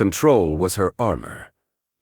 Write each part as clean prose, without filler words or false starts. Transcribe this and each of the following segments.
Control was her armor,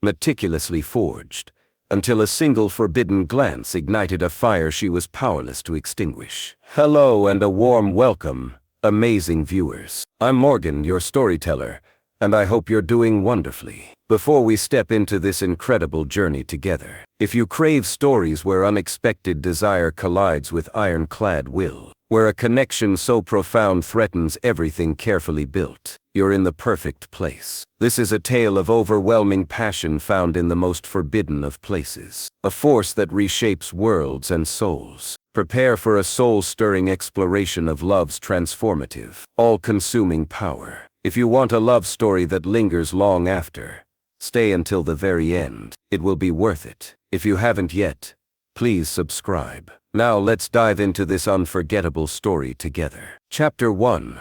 meticulously forged, until a single forbidden glance ignited a fire she was powerless to extinguish. Hello and a warm welcome, amazing viewers. I'm Morgan, your storyteller, and I hope you're doing wonderfully. Before we step into this incredible journey together, if you crave stories where unexpected desire collides with ironclad will, where a connection so profound threatens everything carefully built, you're in the perfect place. This is a tale of overwhelming passion found in the most forbidden of places, a force that reshapes worlds and souls. Prepare for a soul-stirring exploration of love's transformative, all-consuming power. If you want a love story that lingers long after, stay until the very end. It will be worth it. If you haven't yet, please subscribe. Now let's dive into this unforgettable story together. Chapter 1.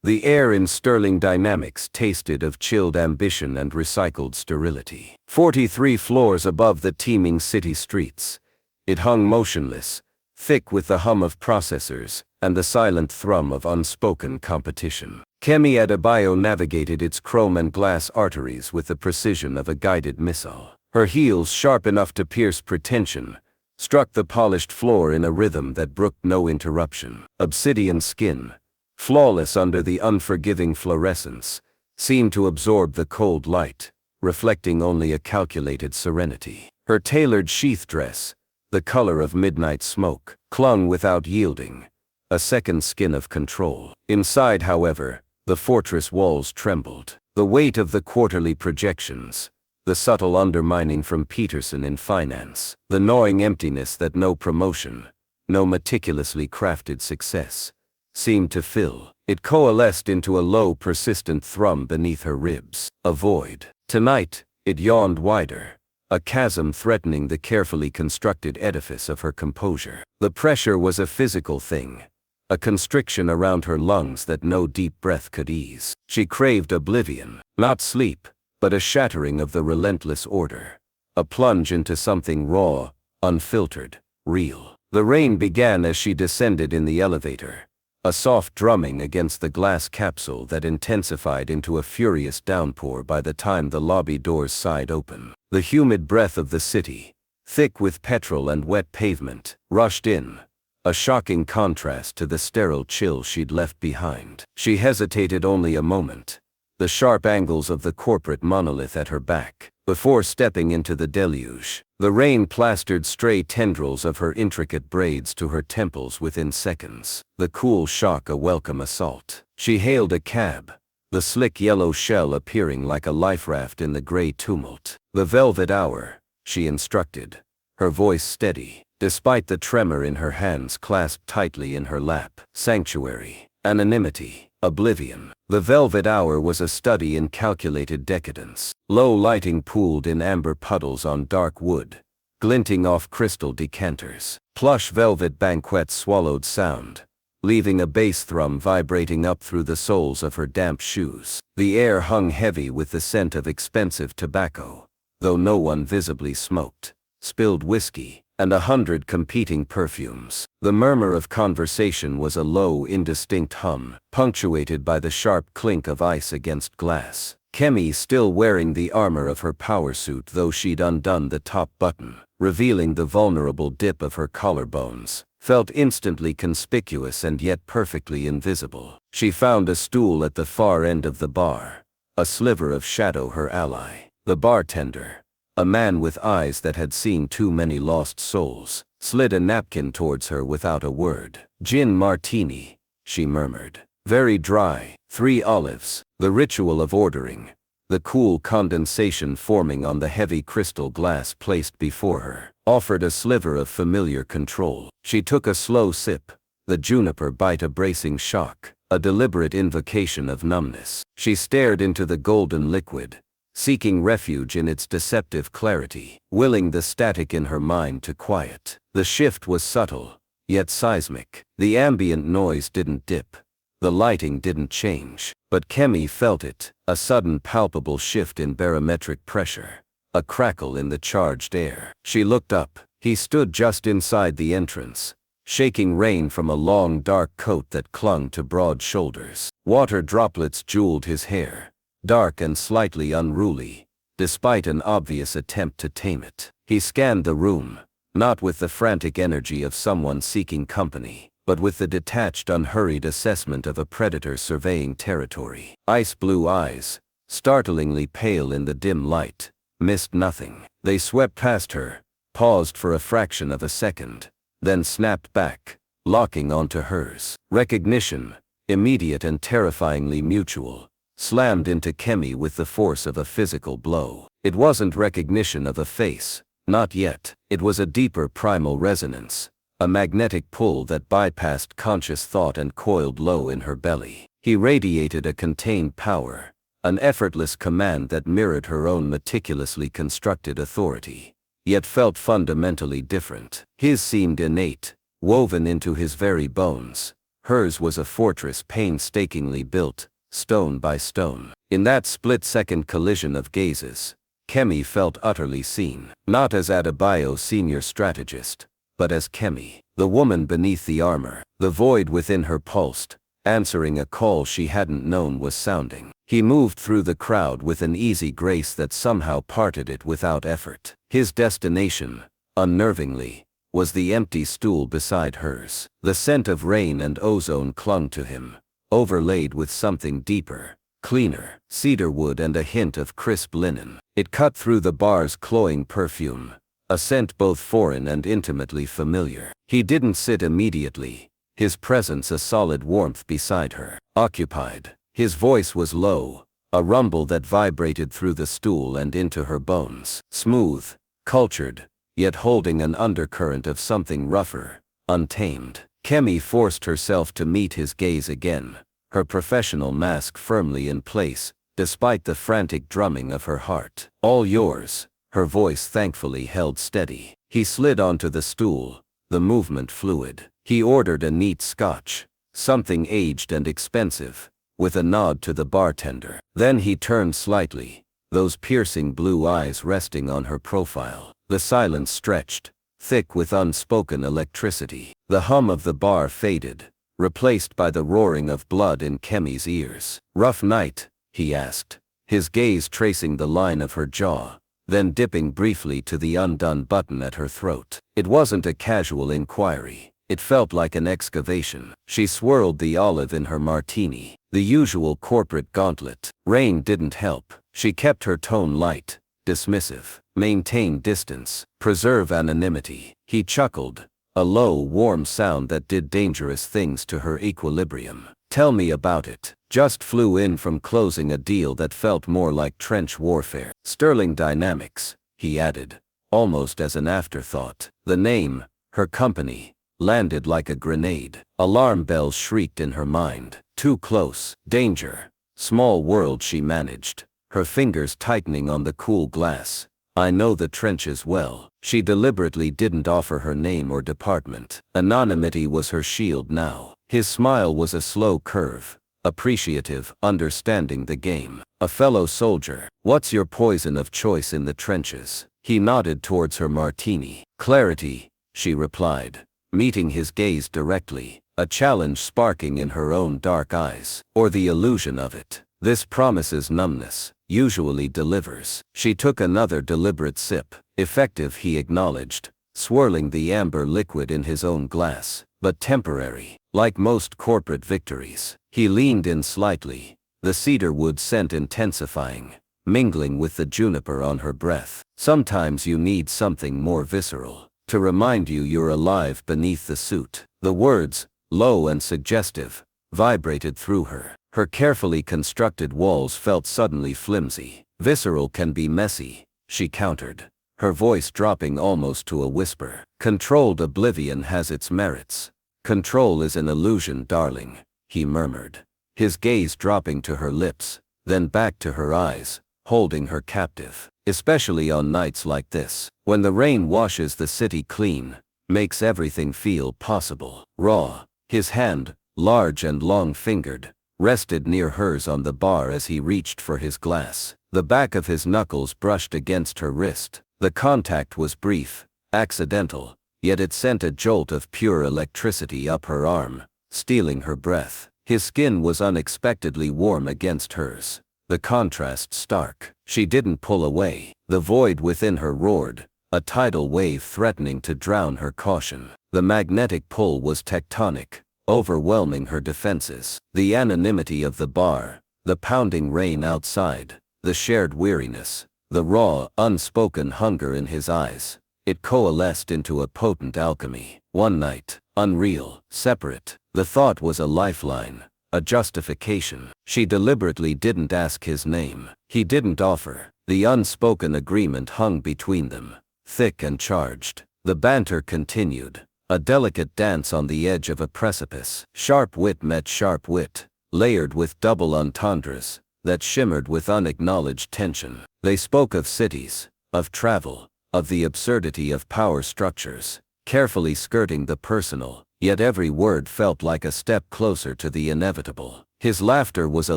The air in Sterling Dynamics tasted of chilled ambition and recycled sterility. 43 floors above the teeming city streets, it hung motionless, thick with the hum of processors and the silent thrum of unspoken competition. Kemi Adebayo navigated its chrome and glass arteries with the precision of a guided missile. Her heels, sharp enough to pierce pretension, struck the polished floor in a rhythm that brooked no interruption. Obsidian skin, flawless under the unforgiving fluorescence, seemed to absorb the cold light, reflecting only a calculated serenity. Her tailored sheath dress, the color of midnight smoke, clung without yielding, a second skin of control. Inside, however, the fortress walls trembled. The weight of the quarterly projections, the subtle undermining from Peterson in finance, the gnawing emptiness that no promotion, no meticulously crafted success, seemed to fill. It coalesced into a low, persistent thrum beneath her ribs. A void. Tonight, it yawned wider, a chasm threatening the carefully constructed edifice of her composure. The pressure was a physical thing, a constriction around her lungs that no deep breath could ease. She craved oblivion, not sleep, but a shattering of the relentless order, a plunge into something raw, unfiltered, real. The rain began as she descended in the elevator, a soft drumming against the glass capsule that intensified into a furious downpour by the time the lobby doors sighed open. The humid breath of the city, thick with petrol and wet pavement, rushed in, a shocking contrast to the sterile chill she'd left behind. She hesitated only a moment, the sharp angles of the corporate monolith at her back, before stepping into the deluge. The rain plastered stray tendrils of her intricate braids to her temples within seconds, the cool shock a welcome assault. She hailed a cab, the slick yellow shell appearing like a life raft in the gray tumult. The Velvet Hour, she instructed, her voice steady, despite the tremor in her hands clasped tightly in her lap. Sanctuary, anonymity, oblivion. The Velvet Hour was a study in calculated decadence. Low lighting pooled in amber puddles on dark wood, glinting off crystal decanters. Plush velvet banquettes swallowed sound, leaving a bass thrum vibrating up through the soles of her damp shoes. The air hung heavy with the scent of expensive tobacco, though no one visibly smoked. Spilled whiskey, and 100 competing perfumes. The murmur of conversation was a low, indistinct hum, punctuated by the sharp clink of ice against glass. Kemi, still wearing the armor of her power suit though she'd undone the top button, revealing the vulnerable dip of her collarbones, felt instantly conspicuous and yet perfectly invisible. She found a stool at the far end of the bar, a sliver of shadow her ally. The bartender, a man with eyes that had seen too many lost souls, slid a napkin towards her without a word. Gin martini, she murmured. Very dry. 3 olives. The ritual of ordering, the cool condensation forming on the heavy crystal glass placed before her, offered a sliver of familiar control. She took a slow sip, the juniper bite a bracing shock, a deliberate invocation of numbness. She stared into the golden liquid, seeking refuge in its deceptive clarity, willing the static in her mind to quiet. The shift was subtle, yet seismic. The ambient noise didn't dip, the lighting didn't change, but Kemi felt it, a sudden palpable shift in barometric pressure, a crackle in the charged air. She looked up. He stood just inside the entrance, shaking rain from a long dark coat that clung to broad shoulders. Water droplets jeweled his hair, dark and slightly unruly, despite an obvious attempt to tame it. He scanned the room, not with the frantic energy of someone seeking company, but with the detached, unhurried assessment of a predator surveying territory. Ice blue eyes, startlingly pale in the dim light, missed nothing. They swept past her, paused for a fraction of a second, then snapped back, locking onto hers. Recognition, immediate and terrifyingly mutual, slammed into Kemi with the force of a physical blow. It wasn't recognition of a face, not yet. It was a deeper primal resonance, a magnetic pull that bypassed conscious thought and coiled low in her belly. He radiated a contained power, an effortless command that mirrored her own meticulously constructed authority, yet felt fundamentally different. His seemed innate, woven into his very bones. Hers was a fortress painstakingly built, stone by stone. In that split-second collision of gazes, Kemi felt utterly seen, not as Adebayo senior strategist, but as Kemi, the woman beneath the armor. The void within her pulsed, answering a call she hadn't known was sounding. He moved through the crowd with an easy grace that somehow parted it without effort. His destination, unnervingly, was the empty stool beside hers. The scent of rain and ozone clung to him, overlaid with something deeper, cleaner, cedar wood and a hint of crisp linen. It cut through the bar's cloying perfume, a scent both foreign and intimately familiar. He didn't sit immediately, his presence a solid warmth beside her. Occupied. His voice was low, a rumble that vibrated through the stool and into her bones. Smooth, cultured, yet holding an undercurrent of something rougher, untamed. Kemi forced herself to meet his gaze again, her professional mask firmly in place, despite the frantic drumming of her heart. All yours, her voice thankfully held steady. He slid onto the stool, the movement fluid. He ordered a neat scotch, something aged and expensive, with a nod to the bartender. Then he turned slightly, those piercing blue eyes resting on her profile. The silence stretched, thick with unspoken electricity. The hum of the bar faded, replaced by the roaring of blood in Kemi's ears. "Rough night?" he asked, his gaze tracing the line of her jaw, then dipping briefly to the undone button at her throat. It wasn't a casual inquiry. It felt like an excavation. She swirled the olive in her martini, the usual corporate gauntlet. Rain didn't help. She kept her tone light, dismissive. Maintain distance, preserve anonymity. He chuckled, a low, warm sound that did dangerous things to her equilibrium. "Tell me about it." Just flew in from closing a deal that felt more like trench warfare. "Sterling Dynamics," he added, almost as an afterthought. The name, her company, landed like a grenade. Alarm bells shrieked in her mind. Too close. Danger. Small world, she managed, her fingers tightening on the cool glass. "I know the trenches well." She deliberately didn't offer her name or department. Anonymity was her shield now. His smile was a slow curve, appreciative, understanding the game. "A fellow soldier. What's your poison of choice in the trenches?" He nodded towards her martini. "Clarity," she replied, meeting his gaze directly, a challenge sparking in her own dark eyes. "Or the illusion of it. This promises numbness, usually delivers." She took another deliberate sip. Effective, he acknowledged, swirling the amber liquid in his own glass, but temporary, like most corporate victories. He leaned in slightly, the cedar wood scent intensifying, mingling with the juniper on her breath. "Sometimes you need something more visceral, to remind you you're alive beneath the suit." The words, low and suggestive, vibrated through her. Her carefully constructed walls felt suddenly flimsy. "Visceral can be messy," she countered, her voice dropping almost to a whisper. "Controlled oblivion has its merits." "Control is an illusion, darling," he murmured, his gaze dropping to her lips, then back to her eyes, holding her captive. "Especially on nights like this, when the rain washes the city clean, makes everything feel possible." Raw. His hand, large and long-fingered, rested near hers on the bar as he reached for his glass. The back of his knuckles brushed against her wrist. The contact was brief, accidental, yet it sent a jolt of pure electricity up her arm, stealing her breath. His skin was unexpectedly warm against hers, the contrast stark. She didn't pull away. The void within her roared, a tidal wave threatening to drown her caution. The magnetic pull was tectonic, overwhelming her defenses. The anonymity of the bar, the pounding rain outside, the shared weariness, the raw, unspoken hunger in his eyes. It coalesced into a potent alchemy. One night, unreal, separate, the thought was a lifeline, a justification. She deliberately didn't ask his name. He didn't offer. The unspoken agreement hung between them, thick and charged. The banter continued, a delicate dance on the edge of a precipice. Sharp wit met sharp wit, layered with double entendres that shimmered with unacknowledged tension. They spoke of cities, of travel, of the absurdity of power structures, carefully skirting the personal, yet every word felt like a step closer to the inevitable. His laughter was a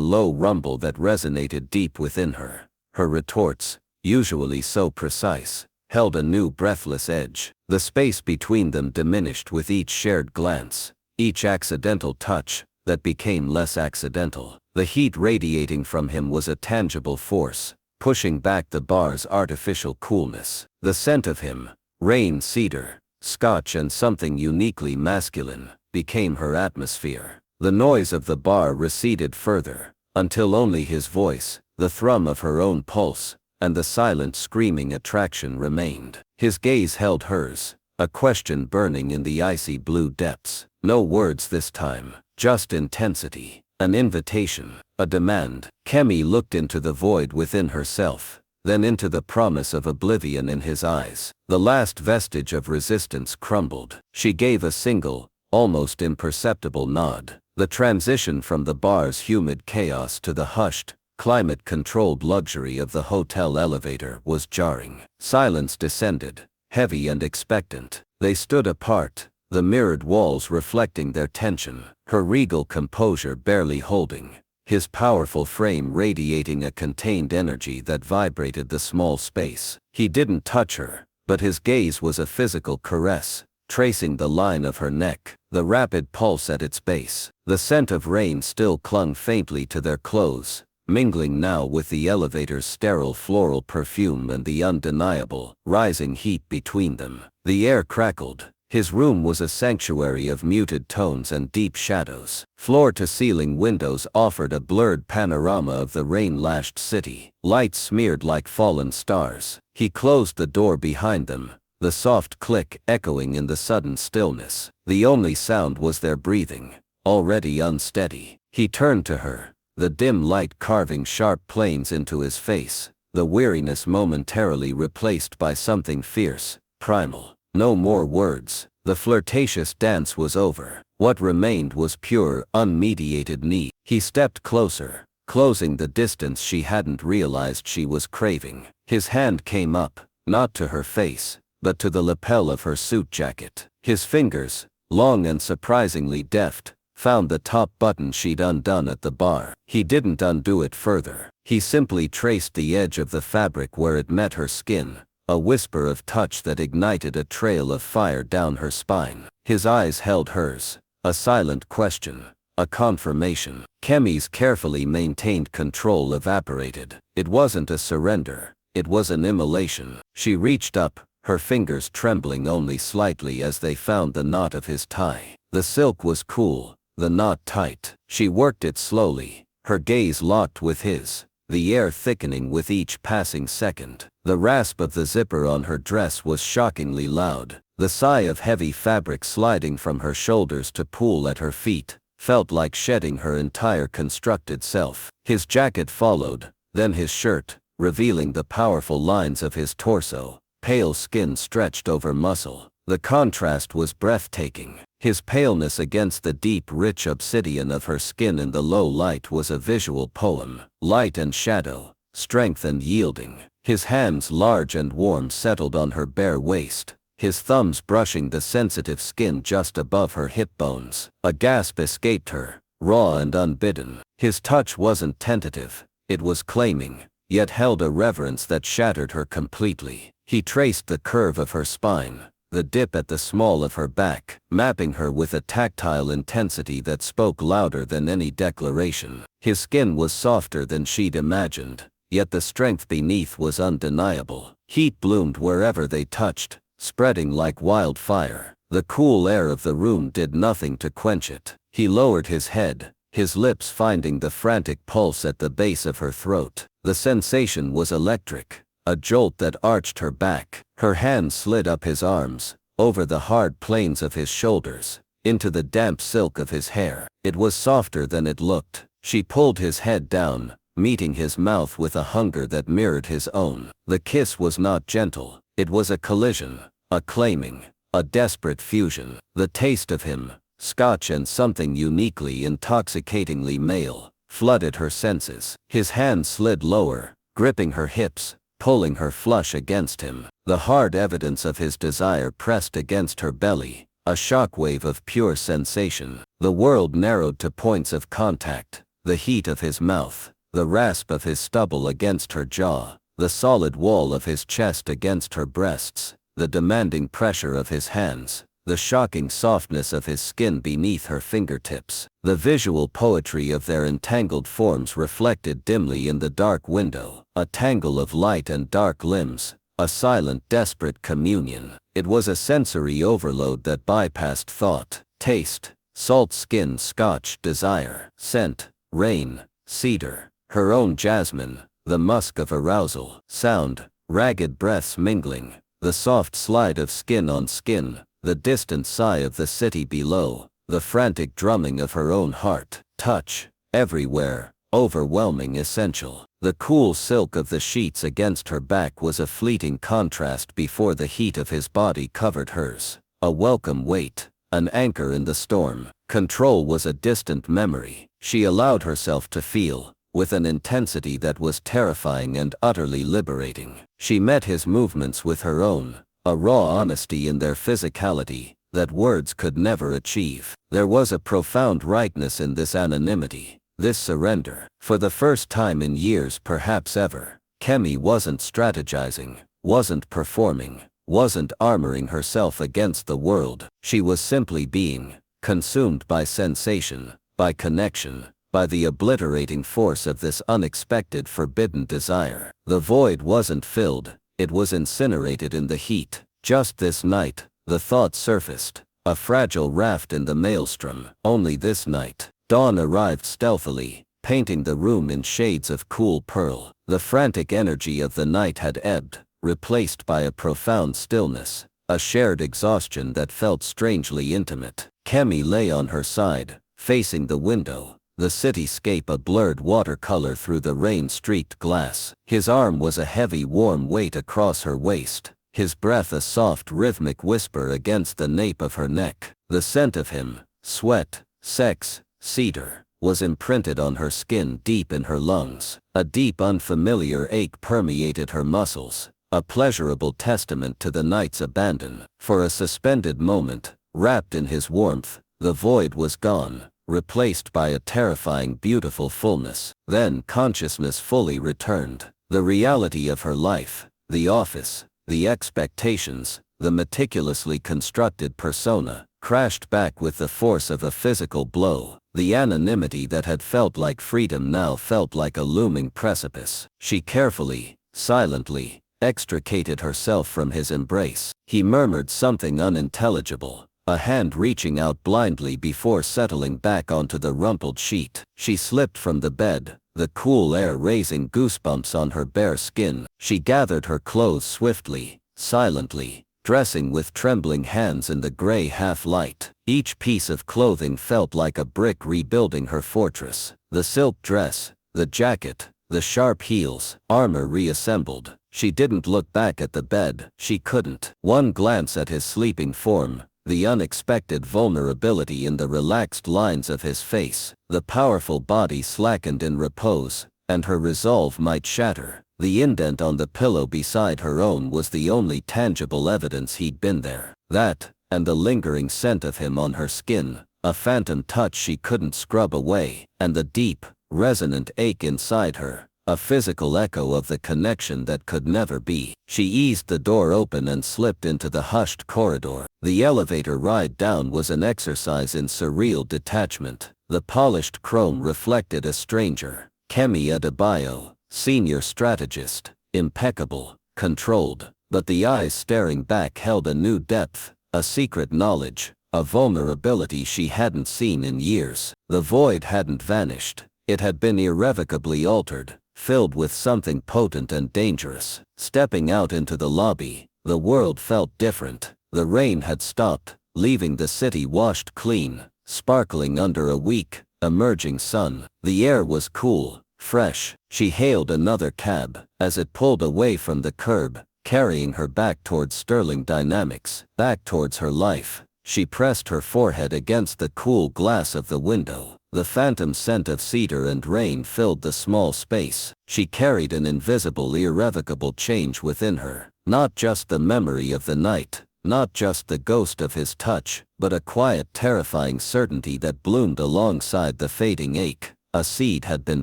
low rumble that resonated deep within her. Her retorts, usually so precise, held a new breathless edge. The space between them diminished with each shared glance, each accidental touch that became less accidental. The heat radiating from him was a tangible force, pushing back the bar's artificial coolness. The scent of him, rain, cedar, scotch and something uniquely masculine, became her atmosphere. The noise of the bar receded further, until only his voice, the thrum of her own pulse, and the silent screaming attraction remained. His gaze held hers, a question burning in the icy blue depths. No words this time, just intensity, an invitation, a demand. Kemi looked into the void within herself, then into the promise of oblivion in his eyes. The last vestige of resistance crumbled. She gave a single, almost imperceptible nod. The transition from the bar's humid chaos to the hushed, climate-controlled luxury of the hotel elevator was jarring. Silence descended, heavy and expectant. They stood apart, the mirrored walls reflecting their tension, her regal composure barely holding, his powerful frame radiating a contained energy that vibrated the small space. He didn't touch her, but his gaze was a physical caress, tracing the line of her neck, the rapid pulse at its base. The scent of rain still clung faintly to their clothes, mingling now with the elevator's sterile floral perfume and the undeniable, rising heat between them. The air crackled. His room was a sanctuary of muted tones and deep shadows. Floor-to-ceiling windows offered a blurred panorama of the rain-lashed city, lights smeared like fallen stars. He closed the door behind them, the soft click echoing in the sudden stillness. The only sound was their breathing, already unsteady. He turned to her, the dim light carving sharp planes into his face, the weariness momentarily replaced by something fierce, primal. No more words. The flirtatious dance was over. What remained was pure, unmediated need. He stepped closer, closing the distance she hadn't realized she was craving. His hand came up, not to her face, but to the lapel of her suit jacket. His fingers, long and surprisingly deft, found the top button she'd undone at the bar. He didn't undo it further. He simply traced the edge of the fabric where it met her skin, a whisper of touch that ignited a trail of fire down her spine. His eyes held hers, a silent question, a confirmation. Kemi's carefully maintained control evaporated. It wasn't a surrender, it was an immolation. She reached up, her fingers trembling only slightly as they found the knot of his tie. The silk was cool, the knot tight. She worked it slowly, her gaze locked with his, the air thickening with each passing second. The rasp of the zipper on her dress was shockingly loud. The sigh of heavy fabric sliding from her shoulders to pool at her feet felt like shedding her entire constructed self. His jacket followed, then his shirt, revealing the powerful lines of his torso, pale skin stretched over muscle. The contrast was breathtaking. His paleness against the deep, rich obsidian of her skin in the low light was a visual poem. Light and shadow, strength and yielding. His hands, large and warm, settled on her bare waist, his thumbs brushing the sensitive skin just above her hip bones. A gasp escaped her, raw and unbidden. His touch wasn't tentative, it was claiming, yet held a reverence that shattered her completely. He traced the curve of her spine, the dip at the small of her back, mapping her with a tactile intensity that spoke louder than any declaration. His skin was softer than she'd imagined, yet the strength beneath was undeniable. Heat bloomed wherever they touched, spreading like wildfire. The cool air of the room did nothing to quench it. He lowered his head, his lips finding the frantic pulse at the base of her throat. The sensation was electric, a jolt that arched her back. Her hands slid up his arms, over the hard planes of his shoulders, into the damp silk of his hair. It was softer than it looked. She pulled his head down, meeting his mouth with a hunger that mirrored his own. The kiss was not gentle. It was a collision, a claiming, a desperate fusion. The taste of him, Scotch and something uniquely intoxicatingly male, flooded her senses. His hand slid lower, gripping her hips, pulling her flush against him. The hard evidence of his desire pressed against her belly, a shockwave of pure sensation. The world narrowed to points of contact, the heat of his mouth, the rasp of his stubble against her jaw, the solid wall of his chest against her breasts, the demanding pressure of his hands, the shocking softness of his skin beneath her fingertips. The visual poetry of their entangled forms reflected dimly in the dark window, a tangle of light and dark limbs, a silent, desperate communion. It was a sensory overload that bypassed thought. Taste, salt skin, Scotch, desire, scent, rain, cedar, her own jasmine, the musk of arousal, sound, ragged breaths mingling, the soft slide of skin on skin, the distant sigh of the city below, the frantic drumming of her own heart. Touch, everywhere, overwhelming, essential. The cool silk of the sheets against her back was a fleeting contrast before the heat of his body covered hers. A welcome weight, an anchor in the storm. Control was a distant memory. She allowed herself to feel, with an intensity that was terrifying and utterly liberating. She met his movements with her own, a raw honesty in their physicality that words could never achieve. There was a profound rightness in this anonymity, this surrender. For the first time in years, perhaps ever, Kemi wasn't strategizing, wasn't performing, wasn't armoring herself against the world. She was simply being, consumed by sensation, by connection, by the obliterating force of this unexpected, forbidden desire. The void wasn't filled, it was incinerated in the heat. Just this night, the thought surfaced, a fragile raft in the maelstrom. Only this night. Dawn arrived stealthily, painting the room in shades of cool pearl. The frantic energy of the night had ebbed, replaced by a profound stillness, a shared exhaustion that felt strangely intimate. Kemi lay on her side, facing the window, the cityscape a blurred watercolor through the rain-streaked glass. His arm was a heavy warm weight across her waist, his breath a soft rhythmic whisper against the nape of her neck. The scent of him, sweat, sex, cedar, was imprinted on her skin deep in her lungs. A deep unfamiliar ache permeated her muscles, a pleasurable testament to the night's abandon. For a suspended moment, wrapped in his warmth, the void was gone, replaced by a terrifying beautiful fullness. Then consciousness fully returned. The reality of her life, the office, the expectations, the meticulously constructed persona, crashed back with the force of a physical blow. The anonymity that had felt like freedom now felt like a looming precipice. She carefully, silently, extricated herself from his embrace. He murmured something unintelligible, a hand reaching out blindly before settling back onto the rumpled sheet. She slipped from the bed, the cool air raising goosebumps on her bare skin. She gathered her clothes swiftly, silently, dressing with trembling hands in the gray half-light. Each piece of clothing felt like a brick rebuilding her fortress. The silk dress, the jacket, the sharp heels, armor reassembled. She didn't look back at the bed. She couldn't. One glance at his sleeping form, the unexpected vulnerability in the relaxed lines of his face, the powerful body slackened in repose, and her resolve might shatter. The indent on the pillow beside her own was the only tangible evidence he'd been there. That, and the lingering scent of him on her skin, a phantom touch she couldn't scrub away, and the deep, resonant ache inside her, a physical echo of the connection that could never be. She eased the door open and slipped into the hushed corridor. The elevator ride down was an exercise in surreal detachment. The polished chrome reflected a stranger, Kemi Adebayo, senior strategist, impeccable, controlled, but the eyes staring back held a new depth, a secret knowledge, a vulnerability she hadn't seen in years. The void hadn't vanished. It had been irrevocably altered, filled with something potent and dangerous. Stepping out into the lobby, the world felt different. The rain had stopped, leaving the city washed clean, sparkling under a weak, emerging sun. The air was cool, fresh. She hailed another cab as it pulled away from the curb, carrying her back towards Sterling Dynamics, back towards her life. She pressed her forehead against the cool glass of the window. The phantom scent of cedar and rain filled the small space. She carried an invisible, irrevocable change within her. Not just the memory of the night, not just the ghost of his touch, but a quiet, terrifying certainty that bloomed alongside the fading ache. A seed had been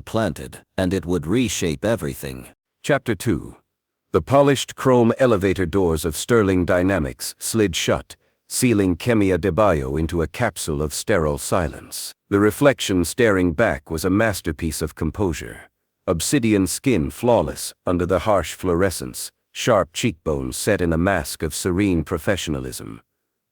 planted, and it would reshape everything. Chapter 2. The polished chrome elevator doors of Sterling Dynamics slid shut, sealing Kemi Adebayo into a capsule of sterile silence. The reflection staring back was a masterpiece of composure. Obsidian skin flawless under the harsh fluorescence, sharp cheekbones set in a mask of serene professionalism.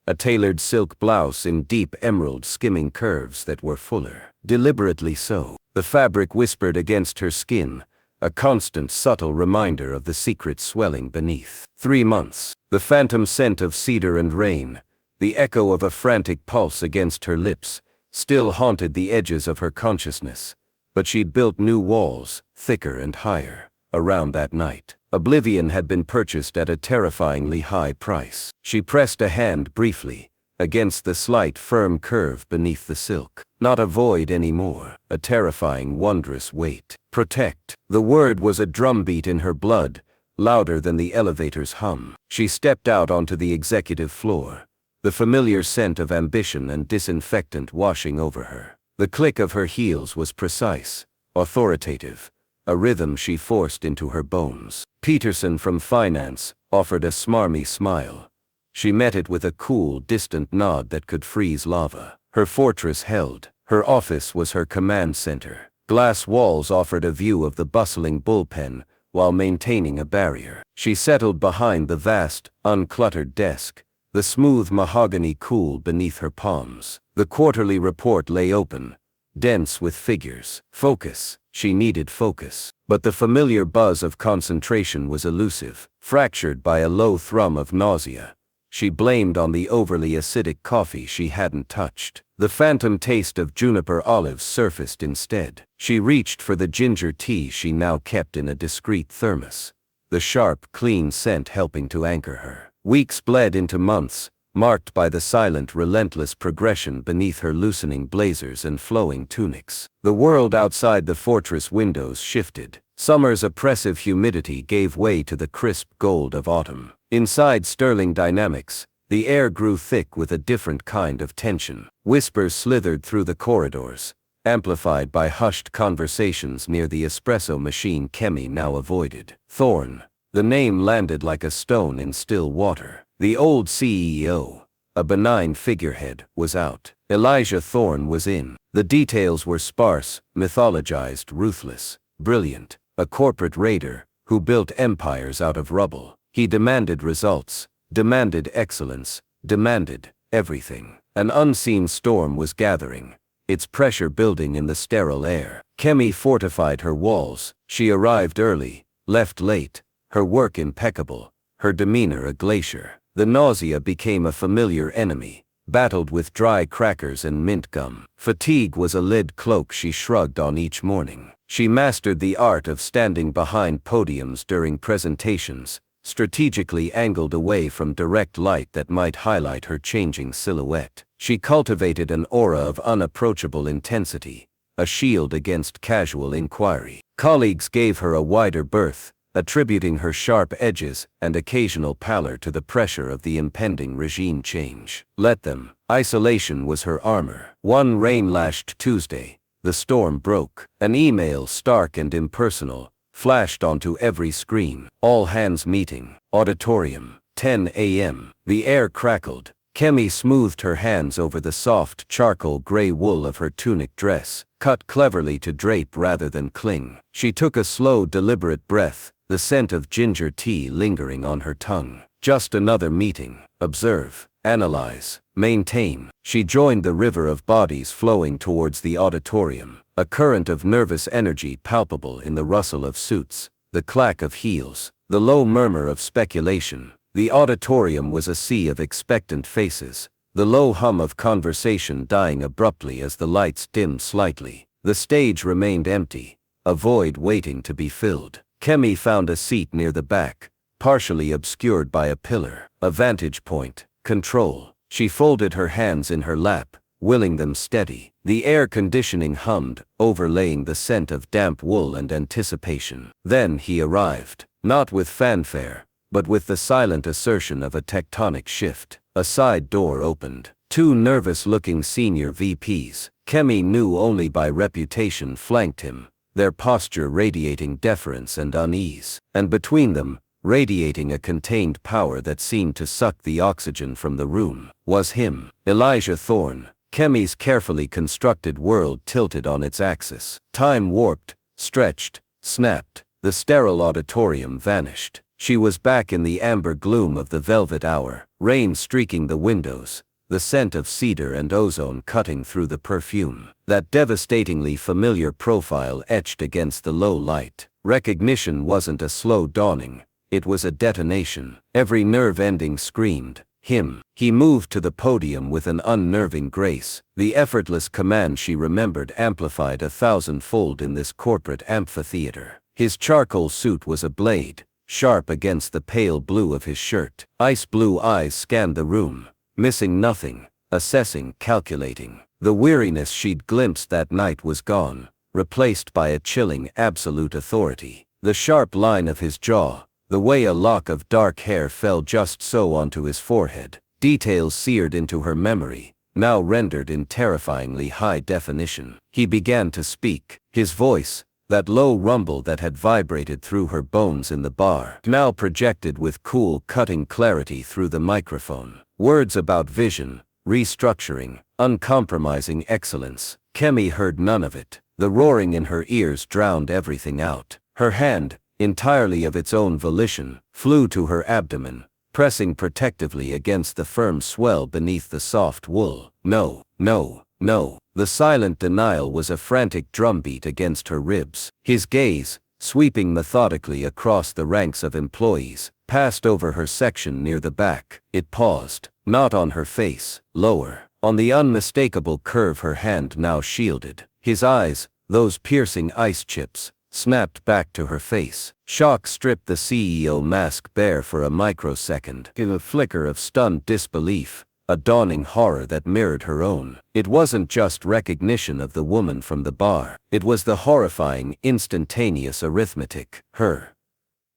A tailored silk blouse in deep emerald skimming curves that were fuller. Deliberately so. The fabric whispered against her skin, a constant subtle reminder of the secret swelling beneath. 3 months. The phantom scent of cedar and rain, the echo of a frantic pulse against her lips, still haunted the edges of her consciousness. But she'd built new walls, thicker and higher, around that night. Oblivion had been purchased at a terrifyingly high price. She pressed a hand briefly against the slight, firm curve beneath the silk. Not a void anymore, a terrifying, wondrous weight. Protect. The word was a drumbeat in her blood, louder than the elevator's hum. She stepped out onto the executive floor, the familiar scent of ambition and disinfectant washing over her. The click of her heels was precise, authoritative, a rhythm she forced into her bones. Peterson from finance offered a smarmy smile. She met it with a cool, distant nod that could freeze lava. Her fortress held. Her office was her command center. Glass walls offered a view of the bustling bullpen while maintaining a barrier. She settled behind the vast, uncluttered desk, the smooth mahogany cool beneath her palms. The quarterly report lay open, dense with figures. Focus. She needed focus. But the familiar buzz of concentration was elusive, fractured by a low thrum of nausea. She blamed on the overly acidic coffee she hadn't touched. The phantom taste of juniper olives surfaced instead. She reached for the ginger tea she now kept in a discreet thermos, the sharp, clean scent helping to anchor her. Weeks bled into months, marked by the silent, relentless progression beneath her loosening blazers and flowing tunics. The world outside the fortress windows shifted. Summer's oppressive humidity gave way to the crisp gold of autumn. Inside Sterling Dynamics, the air grew thick with a different kind of tension. Whispers slithered through the corridors, amplified by hushed conversations near the espresso machine Kemi now avoided. Thorne. The name landed like a stone in still water. The old CEO, a benign figurehead, was out. Elijah Thorne was in. The details were sparse, mythologized, ruthless, brilliant. A corporate raider who built empires out of rubble. He demanded results, demanded excellence, demanded everything. An unseen storm was gathering, its pressure building in the sterile air. Kemi fortified her walls. She arrived early, left late, her work impeccable, her demeanor a glacier. The nausea became a familiar enemy, battled with dry crackers and mint gum. Fatigue was a lead cloak she shrugged on each morning. She mastered the art of standing behind podiums during presentations, strategically angled away from direct light that might highlight her changing silhouette. She cultivated an aura of unapproachable intensity, a shield against casual inquiry. Colleagues gave her a wider berth, attributing her sharp edges and occasional pallor to the pressure of the impending regime change. Let them. Isolation was her armor. One rain-lashed Tuesday, the storm broke. An email, stark and impersonal, flashed onto every screen. All hands meeting. Auditorium. 10 a.m. The air crackled. Kemi smoothed her hands over the soft charcoal gray wool of her tunic dress, cut cleverly to drape rather than cling. She took a slow, deliberate breath, the scent of ginger tea lingering on her tongue. Just another meeting. Observe, analyze, maintain. She joined the river of bodies flowing towards the auditorium, a current of nervous energy palpable in the rustle of suits, the clack of heels, the low murmur of speculation. The auditorium was a sea of expectant faces, the low hum of conversation dying abruptly as the lights dimmed slightly. The stage remained empty, a void waiting to be filled. Kemi found a seat near the back, partially obscured by a pillar, a vantage point, control. She folded her hands in her lap, willing them steady. The air conditioning hummed, overlaying the scent of damp wool and anticipation. Then he arrived, not with fanfare, but with the silent assertion of a tectonic shift. A side door opened. Two nervous-looking senior VPs, Kemi knew only by reputation, flanked him, their posture radiating deference and unease. And between them, radiating a contained power that seemed to suck the oxygen from the room, was him, Elijah Thorne. Kemi's carefully constructed world tilted on its axis. Time warped, stretched, snapped. The sterile auditorium vanished. She was back in the amber gloom of the velvet hour, rain streaking the windows, the scent of cedar and ozone cutting through the perfume. That devastatingly familiar profile etched against the low light. Recognition wasn't a slow dawning, it was a detonation. Every nerve ending screamed, him. He moved to the podium with an unnerving grace, the effortless command she remembered amplified 1,000-fold in this corporate amphitheater. His charcoal suit was a blade, sharp against the pale blue of his shirt. Ice blue eyes scanned the room, missing nothing, assessing, calculating. The weariness she'd glimpsed that night was gone, replaced by a chilling, absolute authority. The sharp line of his jaw, the way a lock of dark hair fell just so onto his forehead, details seared into her memory, now rendered in terrifyingly high definition. He began to speak, his voice, that low rumble that had vibrated through her bones in the bar, now projected with cool, cutting clarity through the microphone. Words about vision, restructuring, uncompromising excellence. Kemi heard none of it. The roaring in her ears drowned everything out. Her hand, entirely of its own volition, flew to her abdomen, pressing protectively against the firm swell beneath the soft wool. No, no, no. The silent denial was a frantic drumbeat against her ribs. His gaze, sweeping methodically across the ranks of employees, passed over her section near the back. It paused, not on her face, lower, on the unmistakable curve her hand now shielded. His eyes, those piercing ice chips, snapped back to her face. Shock stripped the CEO mask bare for a microsecond. In a flicker of stunned disbelief, a dawning horror that mirrored her own. It wasn't just recognition of the woman from the bar. It was the horrifying, instantaneous arithmetic. Her.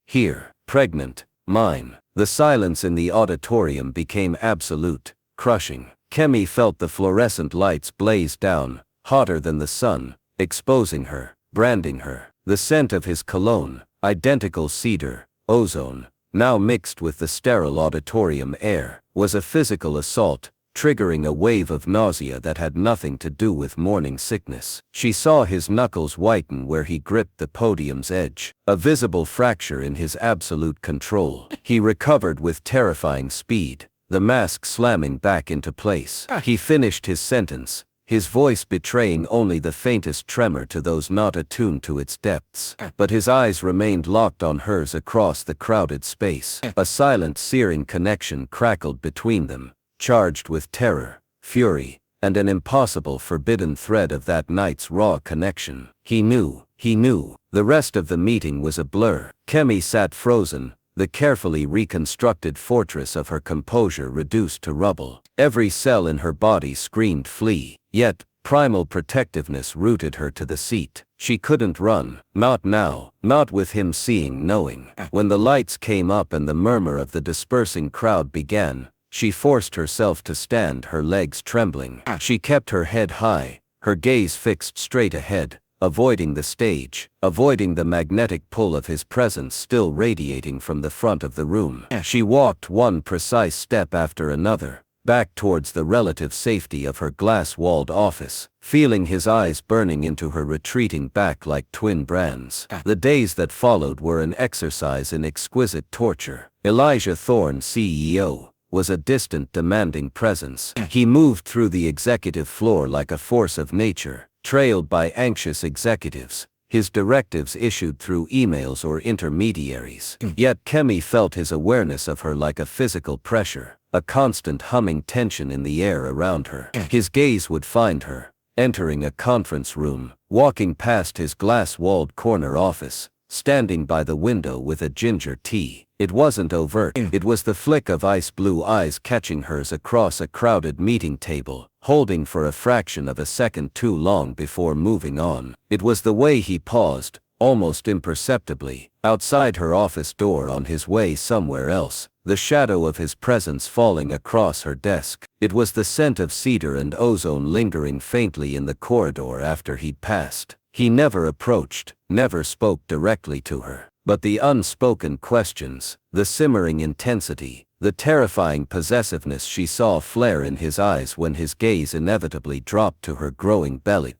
Here. Pregnant. Mine. The silence in the auditorium became absolute, crushing. Kemi felt the fluorescent lights blaze down, hotter than the sun, exposing her, branding her. The scent of his cologne, identical cedar, ozone, now mixed with the sterile auditorium air, was a physical assault, triggering a wave of nausea that had nothing to do with morning sickness. She saw his knuckles whiten where he gripped the podium's edge, a visible fracture in his absolute control. He recovered with terrifying speed, the mask slamming back into place. He finished his sentence, his voice betraying only the faintest tremor to those not attuned to its depths. But his eyes remained locked on hers across the crowded space. A silent, searing connection crackled between them, charged with terror, fury, and an impossible forbidden thread of that night's raw connection. He knew. The rest of the meeting was a blur. Kemi sat frozen, the carefully reconstructed fortress of her composure reduced to rubble. Every cell in her body screamed flee, yet primal protectiveness rooted her to the seat. She couldn't run, not now, not with him seeing, knowing. When the lights came up and the murmur of the dispersing crowd began, she forced herself to stand, her legs trembling. She kept her head high, her gaze fixed straight ahead, avoiding the stage, avoiding the magnetic pull of his presence still radiating from the front of the room. She walked one precise step after another, back towards the relative safety of her glass-walled office, feeling his eyes burning into her retreating back like twin brands. The days that followed were an exercise in exquisite torture. Elijah Thorne, CEO, was a distant, demanding presence. He moved through the executive floor like a force of nature, trailed by anxious executives, his directives issued through emails or intermediaries. Yet Kemi felt his awareness of her like a physical pressure, a constant humming tension in the air around her. His gaze would find her, entering a conference room, walking past his glass-walled corner office, standing by the window with a ginger tea. It wasn't overt. It was the flick of ice-blue eyes catching hers across a crowded meeting table, holding for a fraction of a second too long before moving on. It was the way he paused, almost imperceptibly, outside her office door on his way somewhere else, the shadow of his presence falling across her desk. It was the scent of cedar and ozone lingering faintly in the corridor after he'd passed. He never approached, never spoke directly to her. But the unspoken questions, the simmering intensity, the terrifying possessiveness she saw flare in his eyes when his gaze inevitably dropped to her growing belly.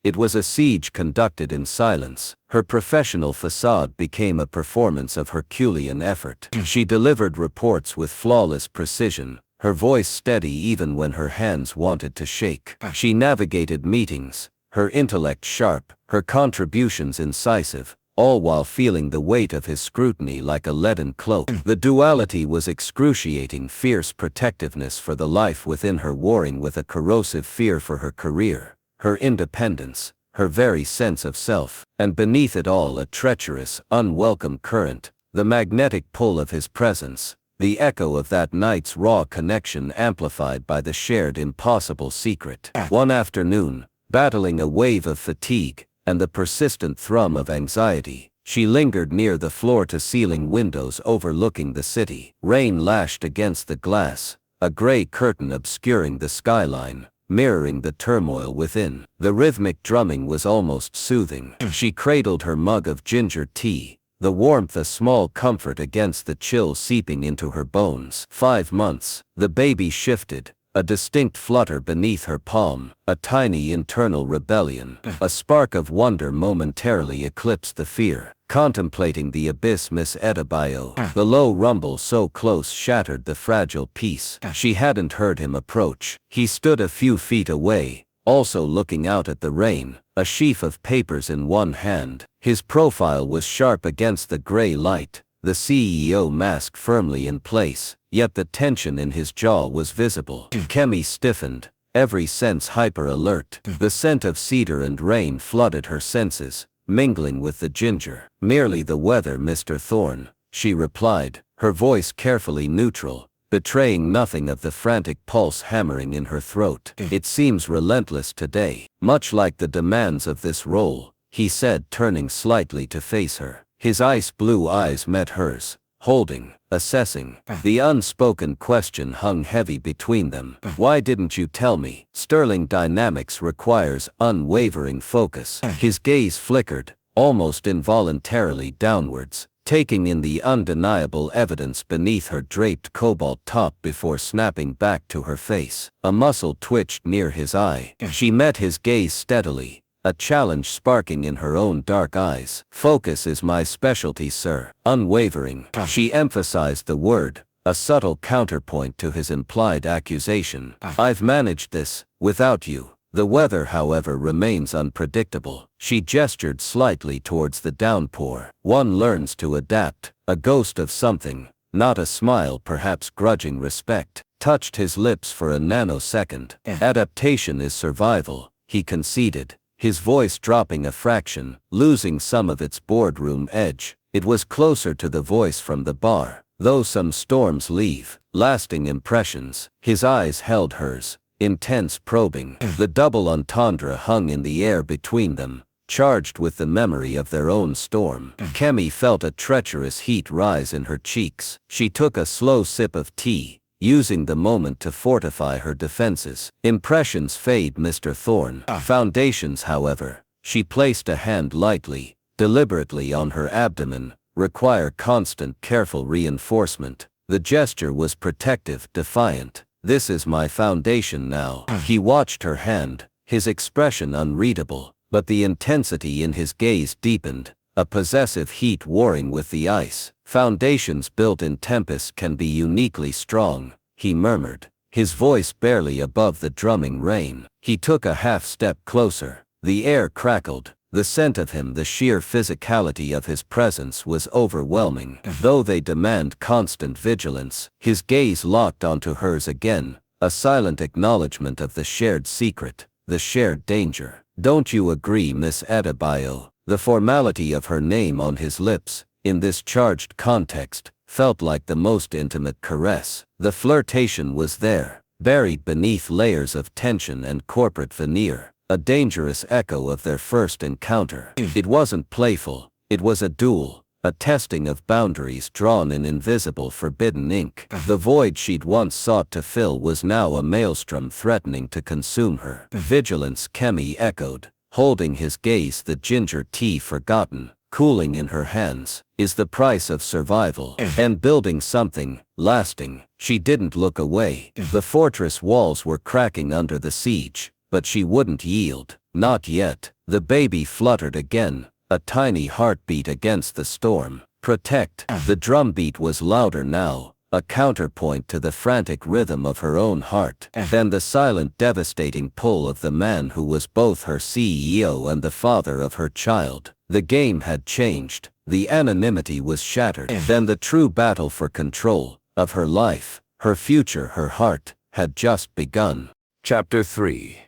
It was a siege conducted in silence. Her professional facade became a performance of Herculean effort. She delivered reports with flawless precision, her voice steady even when her hands wanted to shake. She navigated meetings, her intellect sharp, her contributions incisive, all while feeling the weight of his scrutiny like a leaden cloak. The duality was excruciating: fierce protectiveness for the life within her warring with a corrosive fear for her career, her independence, her very sense of self, and beneath it all a treacherous, unwelcome current, the magnetic pull of his presence, the echo of that night's raw connection amplified by the shared impossible secret. One afternoon, battling a wave of fatigue and the persistent thrum of anxiety, she lingered near the floor-to-ceiling windows overlooking the city. Rain lashed against the glass, a gray curtain obscuring the skyline, mirroring the turmoil within. The rhythmic drumming was almost soothing. She cradled her mug of ginger tea, the warmth a small comfort against the chill seeping into her bones. 5 months, the baby shifted, a distinct flutter beneath her palm, a tiny internal rebellion. A spark of wonder momentarily eclipsed the fear. Contemplating the abyss, Miss Adebayo. The low rumble so close shattered the fragile peace. She hadn't heard him approach. He stood a few feet away, also looking out at the rain, a sheaf of papers in one hand. His profile was sharp against the gray light, the CEO mask firmly in place, yet the tension in his jaw was visible. Kemi stiffened, every sense hyper-alert. The scent of cedar and rain flooded her senses, mingling with the ginger. "Merely the weather, Mr. Thorne," she replied, her voice carefully neutral, betraying nothing of the frantic pulse hammering in her throat. "It seems relentless today, much like the demands of this role," he said, turning slightly to face her. His ice-blue eyes met hers, holding, assessing. The unspoken question hung heavy between them. "Why didn't you tell me?" Sterling Dynamics requires unwavering focus. His gaze flickered, almost involuntarily downwards, taking in the undeniable evidence beneath her draped cobalt top before snapping back to her face. A muscle twitched near his eye. She met his gaze steadily, a challenge sparking in her own dark eyes. "Focus is my specialty, sir." Unwavering. She emphasized the word, a subtle counterpoint to his implied accusation. "I've managed this, without you. The weather, however, remains unpredictable." She gestured slightly towards the downpour. "One learns to adapt." A ghost of something, not a smile, perhaps grudging respect, touched his lips for a nanosecond. "Adaptation is survival," he conceded, his voice dropping a fraction, losing some of its boardroom edge. It was closer to the voice from the bar. "Though some storms leave lasting impressions." His eyes held hers, intense, probing. The double entendre hung in the air between them, charged with the memory of their own storm. Kemi felt a treacherous heat rise in her cheeks. She took a slow sip of tea, using the moment to fortify her defenses. "Impressions fade, Mr. Thorne. Foundations, however," She placed a hand lightly, deliberately on her abdomen, require constant careful reinforcement. The gesture was protective, defiant. This is my foundation now. He watched her hand, his expression unreadable, but the intensity in his gaze deepened, a possessive heat warring with the ice. Foundations built in tempest can be uniquely strong, he murmured, his voice barely above the drumming rain. He took a half step closer. The air crackled. The scent of him, the sheer physicality of his presence was overwhelming. Though they demand constant vigilance, his gaze locked onto hers again, a silent acknowledgement of the shared secret, the shared danger. Don't you agree, Miss Adebayo? The formality of her name on his lips, in this charged context, felt like the most intimate caress. The flirtation was there, buried beneath layers of tension and corporate veneer. A dangerous echo of their first encounter. It wasn't playful, it was a duel, a testing of boundaries drawn in invisible forbidden ink. The void she'd once sought to fill was now a maelstrom threatening to consume her. Vigilance, Kemi echoed, holding his gaze, the ginger tea forgotten, cooling in her hands, is the price of survival. And building something lasting. She didn't look away. The fortress walls were cracking under the siege. But she wouldn't yield, not yet. The baby fluttered again, a tiny heartbeat against the storm. Protect. The drumbeat was louder now, a counterpoint to the frantic rhythm of her own heart. Then the silent, devastating pull of the man who was both her CEO and the father of her child. The game had changed. The anonymity was shattered. Then the true battle for control of her life, her future, her heart, had just begun. Chapter 3.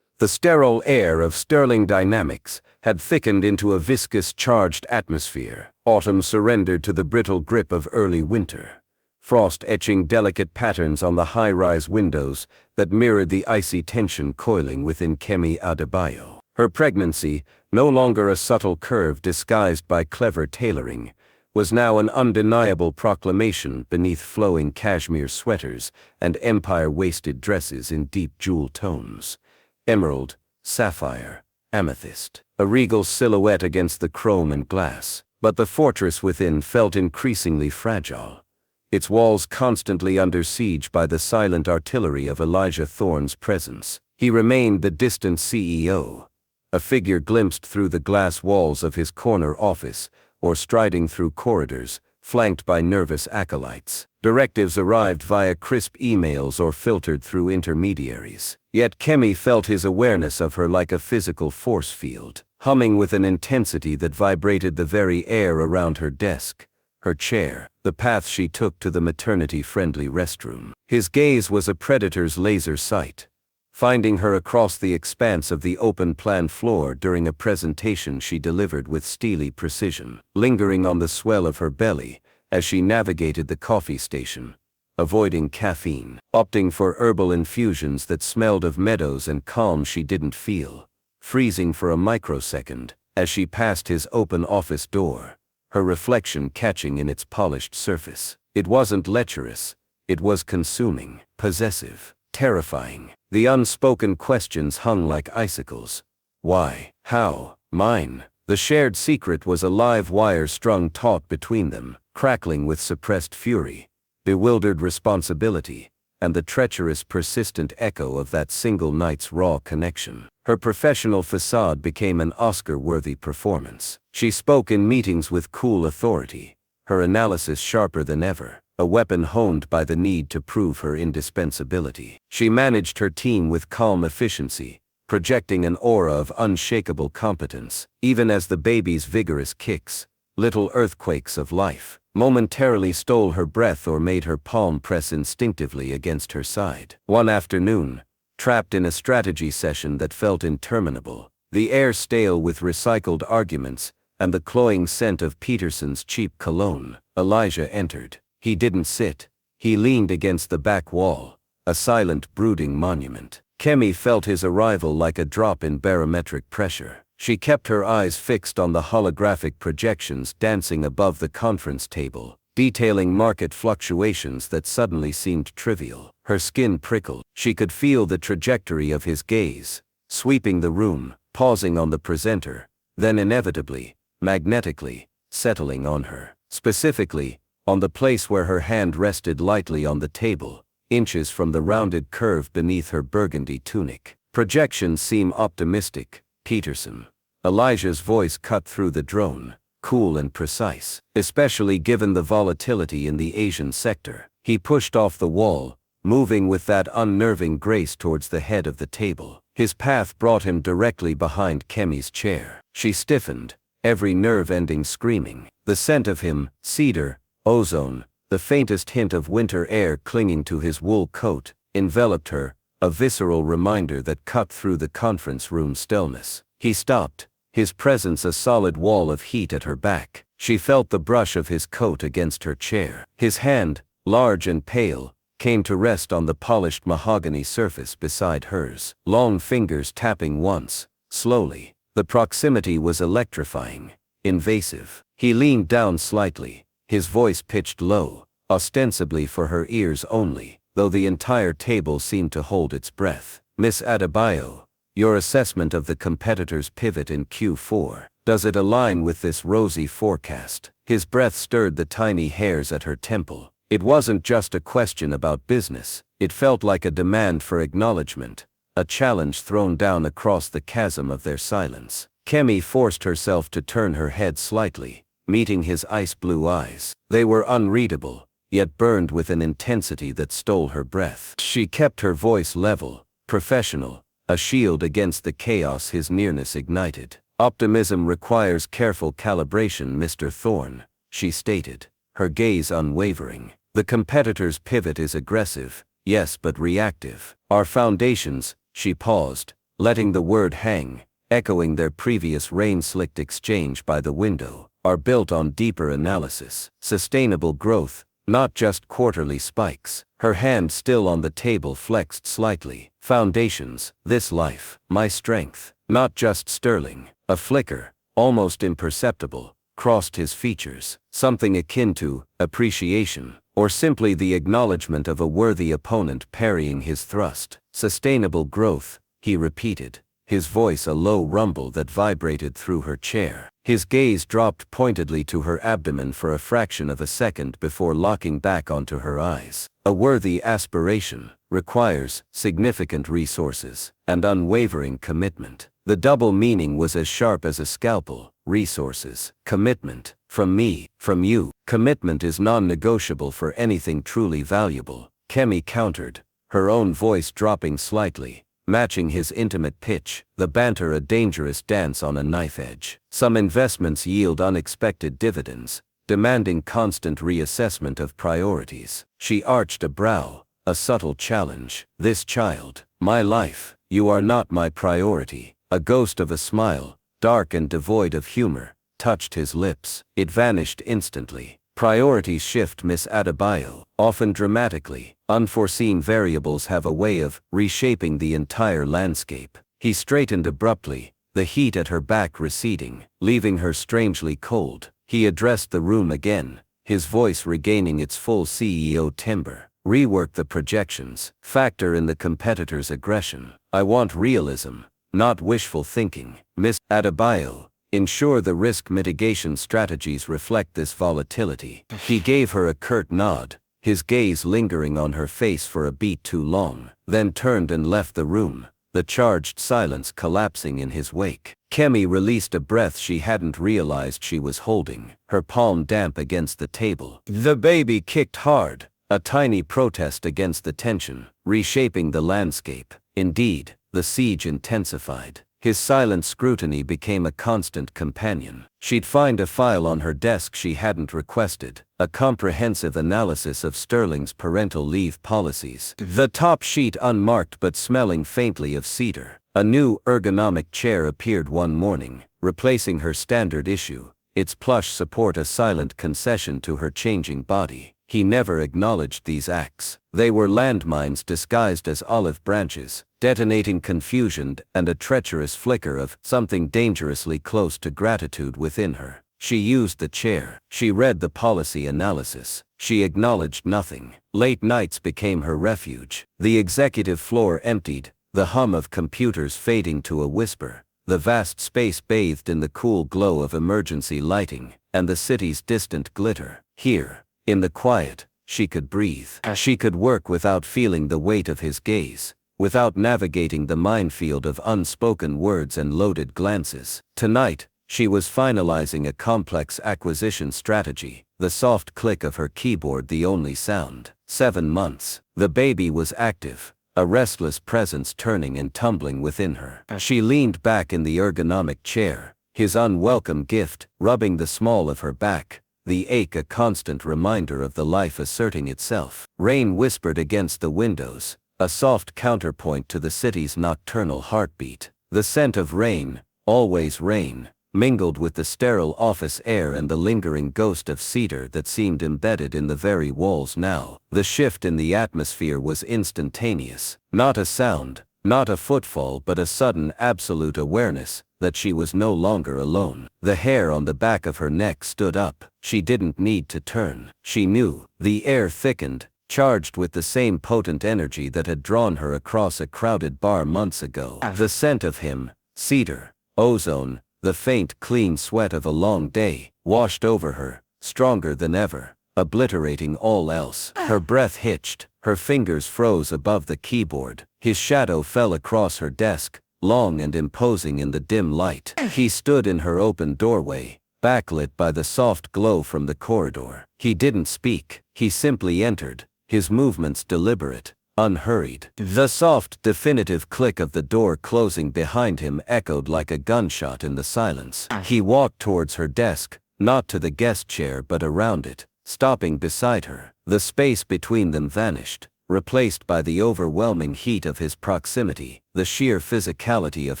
The sterile air of Sterling Dynamics had thickened into a viscous, charged atmosphere. Autumn surrendered to the brittle grip of early winter, frost etching delicate patterns on the high-rise windows that mirrored the icy tension coiling within Kemi Adebayo. Her pregnancy, no longer a subtle curve disguised by clever tailoring, was now an undeniable proclamation beneath flowing cashmere sweaters and empire-waisted dresses in deep jewel tones. Emerald, sapphire, amethyst, a regal silhouette against the chrome and glass. But the fortress within felt increasingly fragile, its walls constantly under siege by the silent artillery of Elijah Thorne's presence. He remained the distant CEO, a figure glimpsed through the glass walls of his corner office, or striding through corridors, flanked by nervous acolytes. Directives arrived via crisp emails or filtered through intermediaries. Yet Kemi felt his awareness of her like a physical force field, humming with an intensity that vibrated the very air around her desk, her chair, the path she took to the maternity-friendly restroom. His gaze was a predator's laser sight, finding her across the expanse of the open-plan floor during a presentation she delivered with steely precision, lingering on the swell of her belly as she navigated the coffee station, avoiding caffeine, opting for herbal infusions that smelled of meadows and calm she didn't feel, freezing for a microsecond as she passed his open office door, her reflection catching in its polished surface. It wasn't lecherous, it was consuming, possessive, terrifying. The unspoken questions hung like icicles. Why? How? Mine. The shared secret was a live wire strung taut between them, crackling with suppressed fury, bewildered responsibility, and the treacherous persistent echo of that single night's raw connection. Her professional facade became an Oscar-worthy performance. She spoke in meetings with cool authority, her analysis sharper than ever, a weapon honed by the need to prove her indispensability. She managed her team with calm efficiency, projecting an aura of unshakable competence, even as the baby's vigorous kicks, little earthquakes of life, momentarily stole her breath or made her palm press instinctively against her side. One afternoon, trapped in a strategy session that felt interminable, the air stale with recycled arguments and the cloying scent of Peterson's cheap cologne, Elijah entered. He didn't sit. He leaned against the back wall, a silent, brooding monument. Kemi felt his arrival like a drop in barometric pressure. She kept her eyes fixed on the holographic projections dancing above the conference table, detailing market fluctuations that suddenly seemed trivial. Her skin prickled. She could feel the trajectory of his gaze, sweeping the room, pausing on the presenter, then inevitably, magnetically, settling on her. Specifically, on the place where her hand rested lightly on the table, inches from the rounded curve beneath her burgundy tunic. Projections seem optimistic, Peterson. Elijah's voice cut through the drone, cool and precise, especially given the volatility in the Asian sector. He pushed off the wall, moving with that unnerving grace towards the head of the table. His path brought him directly behind Kemi's chair. She stiffened, every nerve ending screaming. The scent of him, cedar, ozone, the faintest hint of winter air clinging to his wool coat, enveloped her, a visceral reminder that cut through the conference room stillness. He stopped, his presence a solid wall of heat at her back. She felt the brush of his coat against her chair. His hand, large and pale, came to rest on the polished mahogany surface beside hers, long fingers tapping once, slowly. The proximity was electrifying, invasive. He leaned down slightly, his voice pitched low, ostensibly for her ears only, though the entire table seemed to hold its breath. Miss Adebayo, your assessment of the competitor's pivot in Q4, does it align with this rosy forecast? His breath stirred the tiny hairs at her temple. It wasn't just a question about business, it felt like a demand for acknowledgement, a challenge thrown down across the chasm of their silence. Kemi forced herself to turn her head slightly, meeting his ice-blue eyes. They were unreadable, yet burned with an intensity that stole her breath. She kept her voice level, professional, a shield against the chaos his nearness ignited. Optimism requires careful calibration, Mr. Thorne, she stated, her gaze unwavering. The competitor's pivot is aggressive, yes, but reactive. Our foundations, she paused, letting the word hang, echoing their previous rain-slicked exchange by the window, are built on deeper analysis, sustainable growth, not just quarterly spikes. Her hand still on the table flexed slightly. Foundations, this life, my strength, not just sterling. A flicker, almost imperceptible, crossed his features, something akin to appreciation, or simply the acknowledgement of a worthy opponent parrying his thrust. Sustainable growth, he repeated, his voice a low rumble that vibrated through her chair. His gaze dropped pointedly to her abdomen for a fraction of a second before locking back onto her eyes. A worthy aspiration requires significant resources and unwavering commitment. The double meaning was as sharp as a scalpel. Resources, commitment, from me, from you. Commitment is non-negotiable for anything truly valuable, Kemi countered, her own voice dropping slightly, matching his intimate pitch, the banter a dangerous dance on a knife edge. Some investments yield unexpected dividends, demanding constant reassessment of priorities. She arched a brow, a subtle challenge. This child, my life, you are not my priority. A ghost of a smile, dark and devoid of humor, touched his lips. It vanished instantly. Priorities shift, Miss Adebayo, often dramatically. Unforeseen variables have a way of reshaping the entire landscape. He straightened abruptly, the heat at her back receding, leaving her strangely cold. He addressed the room again, his voice regaining its full CEO timbre. Rework the projections, factor in the competitor's aggression. I want realism, not wishful thinking. Miss Adebayo, ensure the risk mitigation strategies reflect this volatility. He gave her a curt nod, his gaze lingering on her face for a beat too long, then turned and left the room, the charged silence collapsing in his wake. Kemi released a breath she hadn't realized she was holding, her palm damp against the table. The baby kicked hard, a tiny protest against the tension, reshaping the landscape. Indeed, the siege intensified. His silent scrutiny became a constant companion. She'd find a file on her desk she hadn't requested, a comprehensive analysis of Sterling's parental leave policies. The top sheet unmarked but smelling faintly of cedar. A new ergonomic chair appeared one morning, replacing her standard issue, its plush support a silent concession to her changing body. He never acknowledged these acts. They were landmines disguised as olive branches, detonating confusion and a treacherous flicker of something dangerously close to gratitude within her. She used the chair. She read the policy analysis. She acknowledged nothing. Late nights became her refuge. The executive floor emptied, the hum of computers fading to a whisper, the vast space bathed in the cool glow of emergency lighting, and the city's distant glitter. Here, in the quiet, she could breathe. She could work without feeling the weight of his gaze, without navigating the minefield of unspoken words and loaded glances. Tonight, she was finalizing a complex acquisition strategy, the soft click of her keyboard the only sound. 7 months. The baby was active, a restless presence turning and tumbling within her. She leaned back in the ergonomic chair, his unwelcome gift, rubbing the small of her back, the ache a constant reminder of the life asserting itself. Rain whispered against the windows, a soft counterpoint to the city's nocturnal heartbeat. The scent of rain, always rain, mingled with the sterile office air and the lingering ghost of cedar that seemed embedded in the very walls now. The shift in the atmosphere was instantaneous. Not a sound, not a footfall, but a sudden absolute awareness that she was no longer alone. The hair on the back of her neck stood up. She didn't need to turn. She knew. The air thickened, charged with the same potent energy that had drawn her across a crowded bar months ago. The scent of him, cedar, ozone, the faint clean sweat of a long day, washed over her, stronger than ever, obliterating all else. Her breath hitched, her fingers froze above the keyboard. His shadow fell across her desk, long and imposing in the dim light. He stood in her open doorway, backlit by the soft glow from the corridor. He didn't speak, he simply entered, his movements deliberate, unhurried. The soft, definitive click of the door closing behind him echoed like a gunshot in the silence. He walked towards her desk, not to the guest chair but around it, stopping beside her. The space between them vanished, replaced by the overwhelming heat of his proximity, the sheer physicality of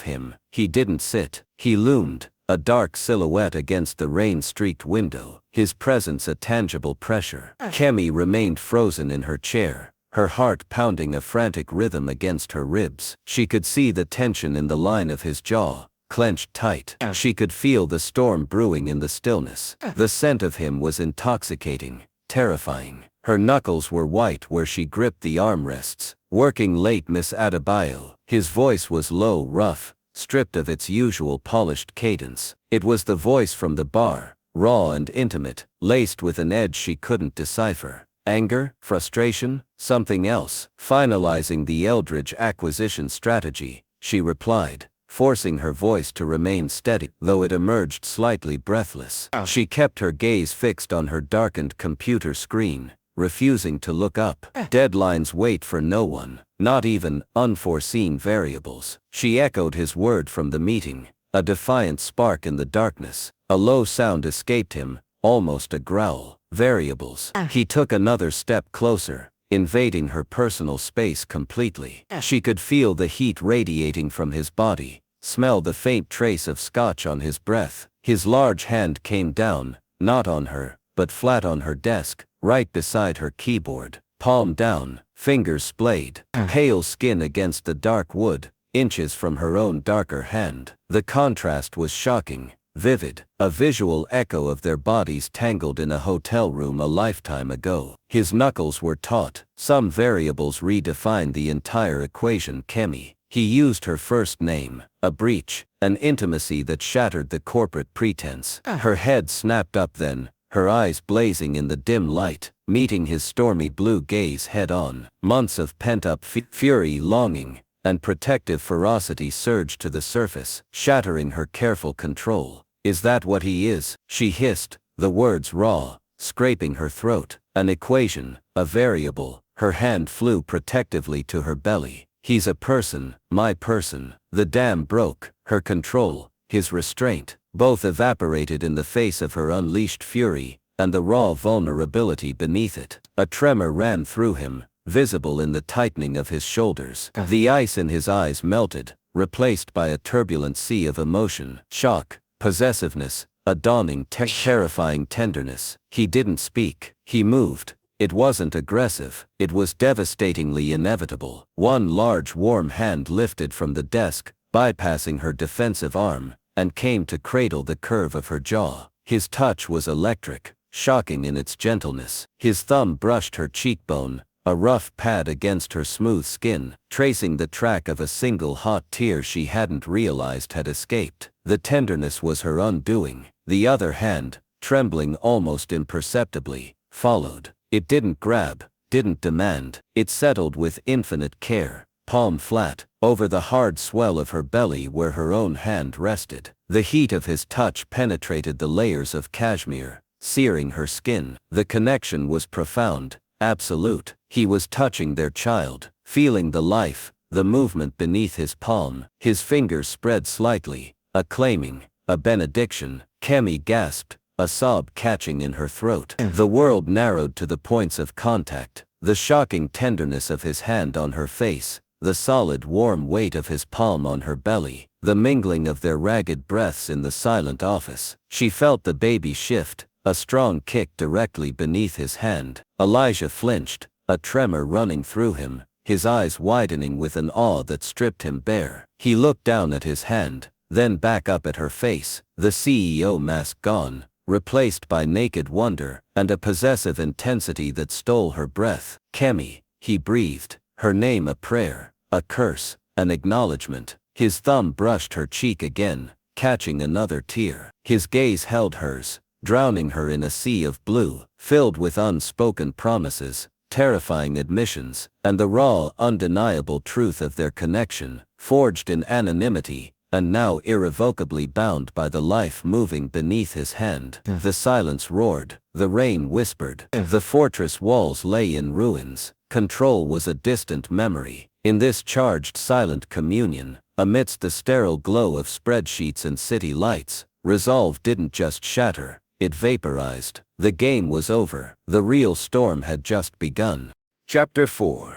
him. He didn't sit, he loomed, a dark silhouette against the rain-streaked window, his presence a tangible pressure. Kemi remained frozen in her chair, her heart pounding a frantic rhythm against her ribs. She could see the tension in the line of his jaw, clenched tight. She could feel the storm brewing in the stillness. The scent of him was intoxicating, terrifying. Her knuckles were white where she gripped the armrests. Working late, Miss Adebayo. His voice was low, rough, stripped of its usual polished cadence. It was the voice from the bar, raw and intimate, laced with an edge she couldn't decipher. Anger, frustration, something else. Finalizing the Eldridge acquisition strategy, she replied, forcing her voice to remain steady, though it emerged slightly breathless. She kept her gaze fixed on her darkened computer screen, refusing to look up. Deadlines wait for no one, not even unforeseen variables. She echoed his word from the meeting, a defiant spark in the darkness. A low sound escaped him, almost a growl. Variables. He took another step closer, invading her personal space completely. She could feel the heat radiating from his body, smell the faint trace of scotch on his breath. His large hand came down, not on her, but flat on her desk, right beside her keyboard, palm down, fingers splayed, pale skin against the dark wood, inches from her own darker hand. The contrast was shocking, vivid, a visual echo of their bodies tangled in a hotel room a lifetime ago. His knuckles were taut. Some variables redefined the entire equation. Kemi. He used her first name, a breach, an intimacy that shattered the corporate pretense. Her head snapped up then, her eyes blazing in the dim light, meeting his stormy blue gaze head-on. Months of pent-up fury, longing, and protective ferocity surged to the surface, shattering her careful control. "Is that what he is?" she hissed, the words raw, scraping her throat. An equation, a variable. Her hand flew protectively to her belly. "He's a person, my person." The dam broke. Her control, his restraint, both evaporated in the face of her unleashed fury, and the raw vulnerability beneath it. A tremor ran through him, visible in the tightening of his shoulders. The ice in his eyes melted, replaced by a turbulent sea of emotion, shock, possessiveness, a dawning terrifying tenderness. He didn't speak. He moved. It wasn't aggressive. It was devastatingly inevitable. One large warm hand lifted from the desk, bypassing her defensive arm, and came to cradle the curve of her jaw. His touch was electric, shocking in its gentleness. His thumb brushed her cheekbone, a rough pad against her smooth skin, tracing the track of a single hot tear she hadn't realized had escaped. The tenderness was her undoing. The other hand, trembling almost imperceptibly, followed. It didn't grab, didn't demand. It settled with infinite care, palm flat, over the hard swell of her belly where her own hand rested. The heat of his touch penetrated the layers of cashmere, searing her skin. The connection was profound, absolute. He was touching their child, feeling the life, the movement beneath his palm. His fingers spread slightly, a claiming, a benediction. Kemi gasped, a sob catching in her throat. The world narrowed to the points of contact, the shocking tenderness of his hand on her face, the solid warm weight of his palm on her belly, the mingling of their ragged breaths in the silent office. She felt the baby shift, a strong kick directly beneath his hand. Elijah flinched, a tremor running through him, his eyes widening with an awe that stripped him bare. He looked down at his hand, then back up at her face, the CEO mask gone, replaced by naked wonder and a possessive intensity that stole her breath. Kemi, he breathed, her name a prayer, a curse, an acknowledgement. His thumb brushed her cheek again, catching another tear. His gaze held hers, drowning her in a sea of blue, filled with unspoken promises, terrifying admissions, and the raw, undeniable truth of their connection, forged in anonymity, and now irrevocably bound by the life moving beneath his hand. The silence roared, the rain whispered, the fortress walls lay in ruins. Control was a distant memory. In this charged silent communion, amidst the sterile glow of spreadsheets and city lights, resolve didn't just shatter, it vaporized. The game was over. The real storm had just begun. Chapter 4.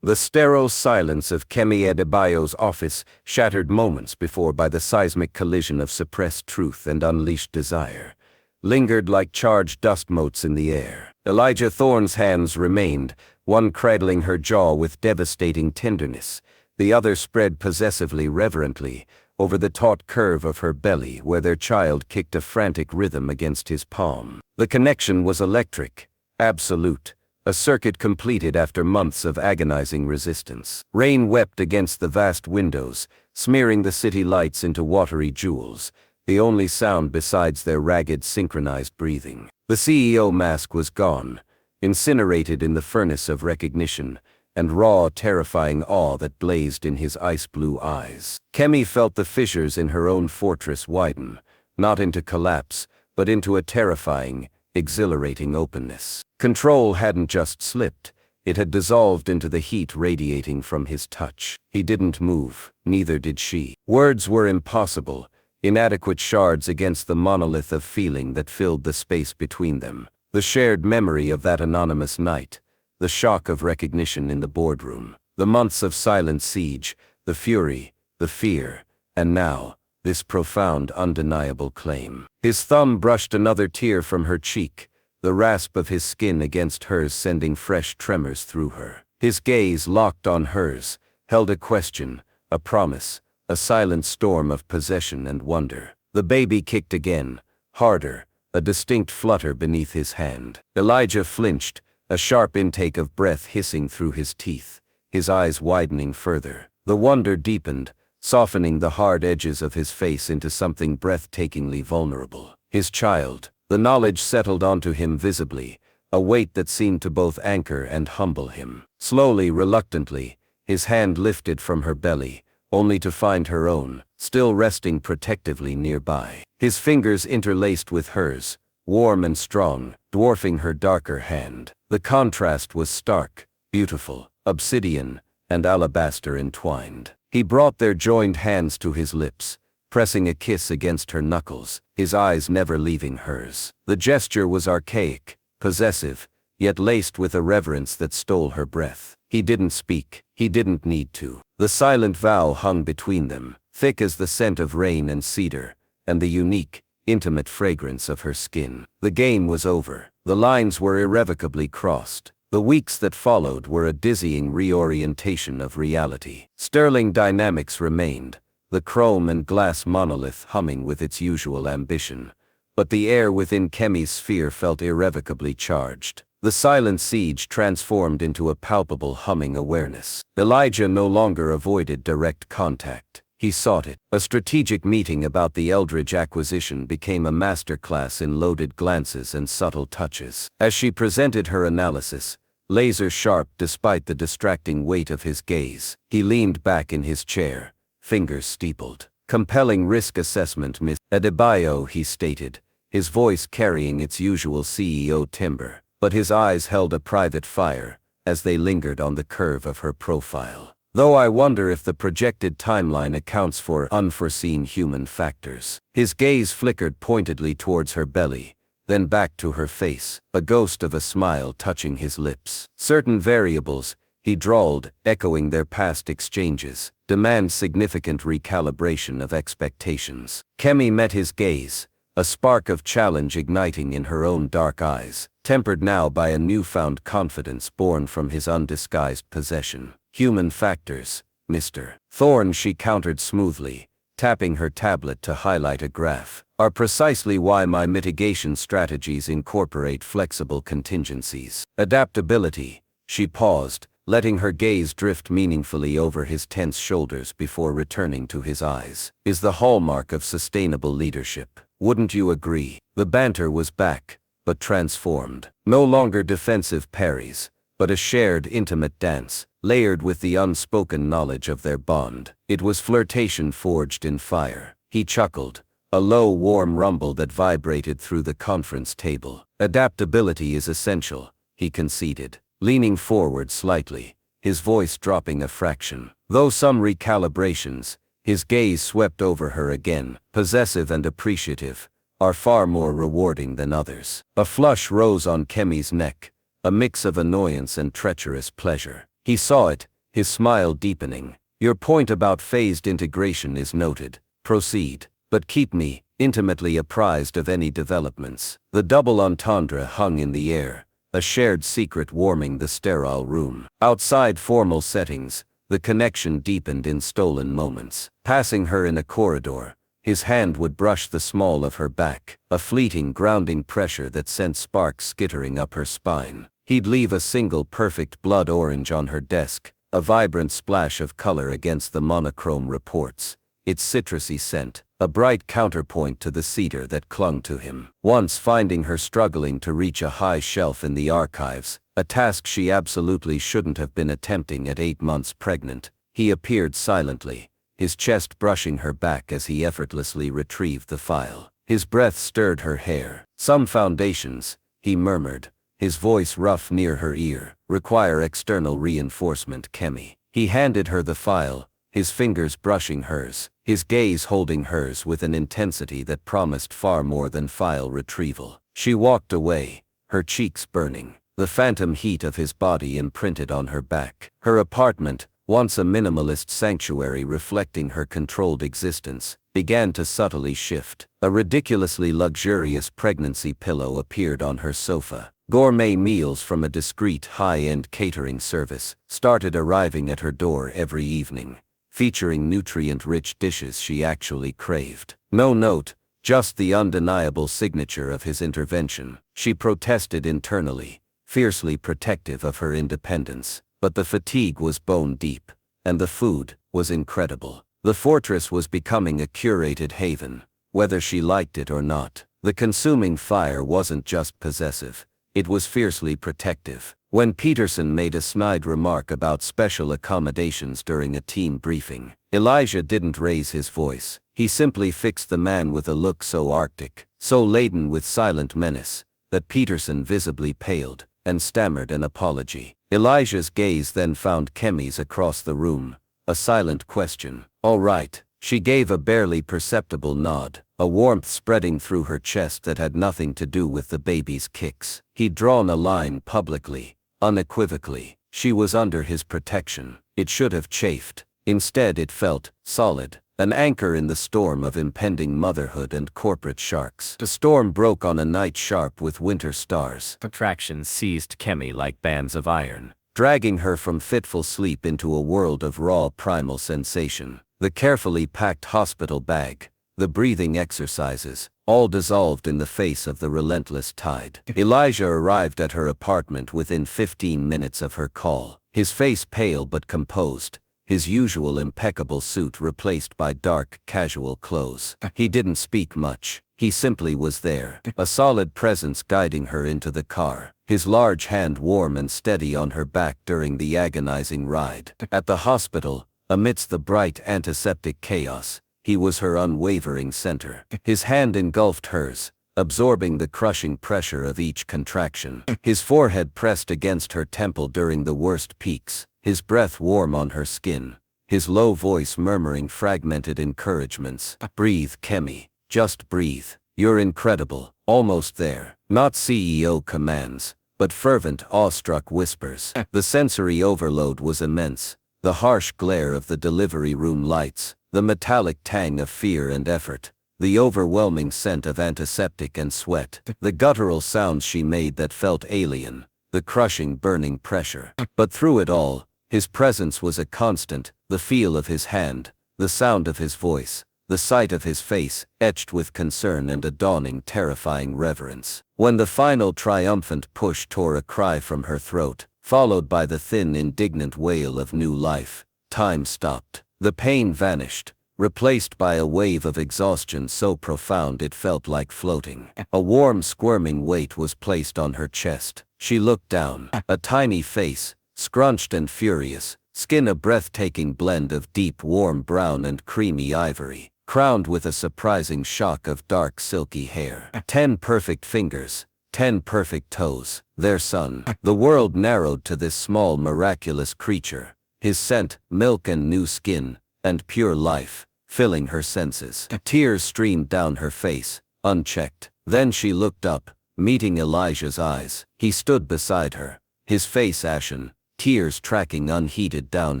The sterile silence of Kemi Adebayo's office, shattered moments before by the seismic collision of suppressed truth and unleashed desire, lingered like charged dust motes in the air. Elijah Thorne's hands remained, one cradling her jaw with devastating tenderness, the other spread possessively reverently over the taut curve of her belly where their child kicked a frantic rhythm against his palm. The connection was electric, absolute, a circuit completed after months of agonizing resistance. Rain wept against the vast windows, smearing the city lights into watery jewels, the only sound besides their ragged synchronized breathing. The CEO mask was gone, incinerated in the furnace of recognition, and raw, terrifying awe that blazed in his ice-blue eyes. Kemi felt the fissures in her own fortress widen, not into collapse, but into a terrifying, exhilarating openness. Control hadn't just slipped, it had dissolved into the heat radiating from his touch. He didn't move, neither did she. Words were impossible, inadequate shards against the monolith of feeling that filled the space between them. The shared memory of that anonymous night, the shock of recognition in the boardroom, the months of silent siege, the fury, the fear, and now, this profound, undeniable claim. His thumb brushed another tear from her cheek, the rasp of his skin against hers sending fresh tremors through her. His gaze, locked on hers, held a question, a promise, a silent storm of possession and wonder. The baby kicked again, harder, a distinct flutter beneath his hand. Elijah flinched, a sharp intake of breath hissing through his teeth, his eyes widening further. The wonder deepened, softening the hard edges of his face into something breathtakingly vulnerable. His child. The knowledge settled onto him visibly, a weight that seemed to both anchor and humble him. Slowly, reluctantly, his hand lifted from her belly, only to find her own, still resting protectively nearby. His fingers interlaced with hers, warm and strong, dwarfing her darker hand. The contrast was stark, beautiful, obsidian, and alabaster entwined. He brought their joined hands to his lips, pressing a kiss against her knuckles, his eyes never leaving hers. The gesture was archaic, possessive, yet laced with a reverence that stole her breath. He didn't speak, he didn't need to. The silent vow hung between them, thick as the scent of rain and cedar, and the unique, intimate fragrance of her skin. The game was over. The lines were irrevocably crossed. The weeks that followed were a dizzying reorientation of reality. Sterling dynamics remained, the chrome and glass monolith humming with its usual ambition, but the air within Kemi's sphere felt irrevocably charged. The silent siege transformed into a palpable humming awareness. Elijah no longer avoided direct contact. He sought it. A strategic meeting about the Eldridge acquisition became a masterclass in loaded glances and subtle touches. As she presented her analysis, laser-sharp despite the distracting weight of his gaze, he leaned back in his chair, fingers steepled. Compelling risk assessment, Miss Adebayo, he stated, his voice carrying its usual CEO timbre, but his eyes held a private fire as they lingered on the curve of her profile. Though I wonder if the projected timeline accounts for unforeseen human factors. His gaze flickered pointedly towards her belly, then back to her face, a ghost of a smile touching his lips. Certain variables, he drawled, echoing their past exchanges, demand significant recalibration of expectations. Kemi met his gaze, a spark of challenge igniting in her own dark eyes, tempered now by a newfound confidence born from his undisguised possession. Human factors, Mr. Thorne, she countered smoothly, tapping her tablet to highlight a graph, are precisely why my mitigation strategies incorporate flexible contingencies. Adaptability, she paused, letting her gaze drift meaningfully over his tense shoulders before returning to his eyes, is the hallmark of sustainable leadership. Wouldn't you agree? The banter was back, but transformed. No longer defensive parries, but a shared intimate dance, layered with the unspoken knowledge of their bond. It was flirtation forged in fire. He chuckled, a low warm rumble that vibrated through the conference table. Adaptability is essential, he conceded, leaning forward slightly, his voice dropping a fraction. Though some recalibrations, his gaze swept over her again, possessive and appreciative, are far more rewarding than others. A flush rose on Kemi's neck, a mix of annoyance and treacherous pleasure. He saw it, his smile deepening. Your point about phased integration is noted. Proceed, but keep me intimately apprised of any developments. The double entendre hung in the air, a shared secret warming the sterile room. Outside formal settings, the connection deepened in stolen moments. Passing her in a corridor, his hand would brush the small of her back, a fleeting grounding pressure that sent sparks skittering up her spine. He'd leave a single perfect blood orange on her desk, a vibrant splash of color against the monochrome reports, its citrusy scent, a bright counterpoint to the cedar that clung to him. Once finding her struggling to reach a high shelf in the archives, a task she absolutely shouldn't have been attempting at 8 months pregnant, he appeared silently, his chest brushing her back as he effortlessly retrieved the file. His breath stirred her hair. Some foundations, he murmured, his voice rough near her ear, require external reinforcement. Kemi. He handed her the file, his fingers brushing hers, his gaze holding hers with an intensity that promised far more than file retrieval. She walked away, her cheeks burning, the phantom heat of his body imprinted on her back. Her apartment, once a minimalist sanctuary reflecting her controlled existence, began to subtly shift. A ridiculously luxurious pregnancy pillow appeared on her sofa. Gourmet meals from a discreet high-end catering service started arriving at her door every evening, featuring nutrient-rich dishes she actually craved. No note, just the undeniable signature of his intervention. She protested internally, fiercely protective of her independence, but the fatigue was bone deep, and the food was incredible. The fortress was becoming a curated haven, whether she liked it or not. The consuming fire wasn't just possessive, it was fiercely protective. When Peterson made a snide remark about special accommodations during a team briefing, Elijah didn't raise his voice. He simply fixed the man with a look so arctic, so laden with silent menace, that Peterson visibly paled and stammered an apology. Elijah's gaze then found Kemi's across the room, a silent question. All right. She gave a barely perceptible nod, a warmth spreading through her chest that had nothing to do with the baby's kicks. He'd drawn a line publicly, unequivocally. She was under his protection. It should have chafed. Instead it felt solid, an anchor in the storm of impending motherhood and corporate sharks. The storm broke on a night sharp with winter stars. Attractions seized Kemi like bands of iron, dragging her from fitful sleep into a world of raw primal sensation. The carefully packed hospital bag, the breathing exercises, all dissolved in the face of the relentless tide. Elijah arrived at her apartment within 15 minutes of her call, his face pale but composed, his usual impeccable suit replaced by dark, casual clothes. He didn't speak much. He simply was there, a solid presence guiding her into the car, his large hand warm and steady on her back during the agonizing ride. At the hospital, amidst the bright antiseptic chaos, he was her unwavering center. His hand engulfed hers, absorbing the crushing pressure of each contraction. His forehead pressed against her temple during the worst peaks, his breath warm on her skin, his low voice murmuring fragmented encouragements. "Breathe, Kemi. Just breathe. You're incredible." Almost there. Not CEO commands, but fervent, awestruck whispers. The sensory overload was immense. The harsh glare of the delivery room lights, the metallic tang of fear and effort, the overwhelming scent of antiseptic and sweat, the guttural sounds she made that felt alien, the crushing, burning pressure. But through it all, his presence was a constant, the feel of his hand, the sound of his voice, the sight of his face, etched with concern and a dawning, terrifying reverence. When the final triumphant push tore a cry from her throat, followed by the thin, indignant wail of new life, time stopped. The pain vanished, replaced by a wave of exhaustion so profound it felt like floating. A warm, squirming weight was placed on her chest. She looked down, a tiny face, scrunched and furious, skin a breathtaking blend of deep, warm brown and creamy ivory, crowned with a surprising shock of dark, silky hair. 10 perfect fingers, 10 perfect toes, their son. The world narrowed to this small, miraculous creature, his scent, milk and new skin, and pure life, filling her senses. Tears streamed down her face, unchecked. Then she looked up, meeting Elijah's eyes. He stood beside her, his face ashen, tears tracking unheeded down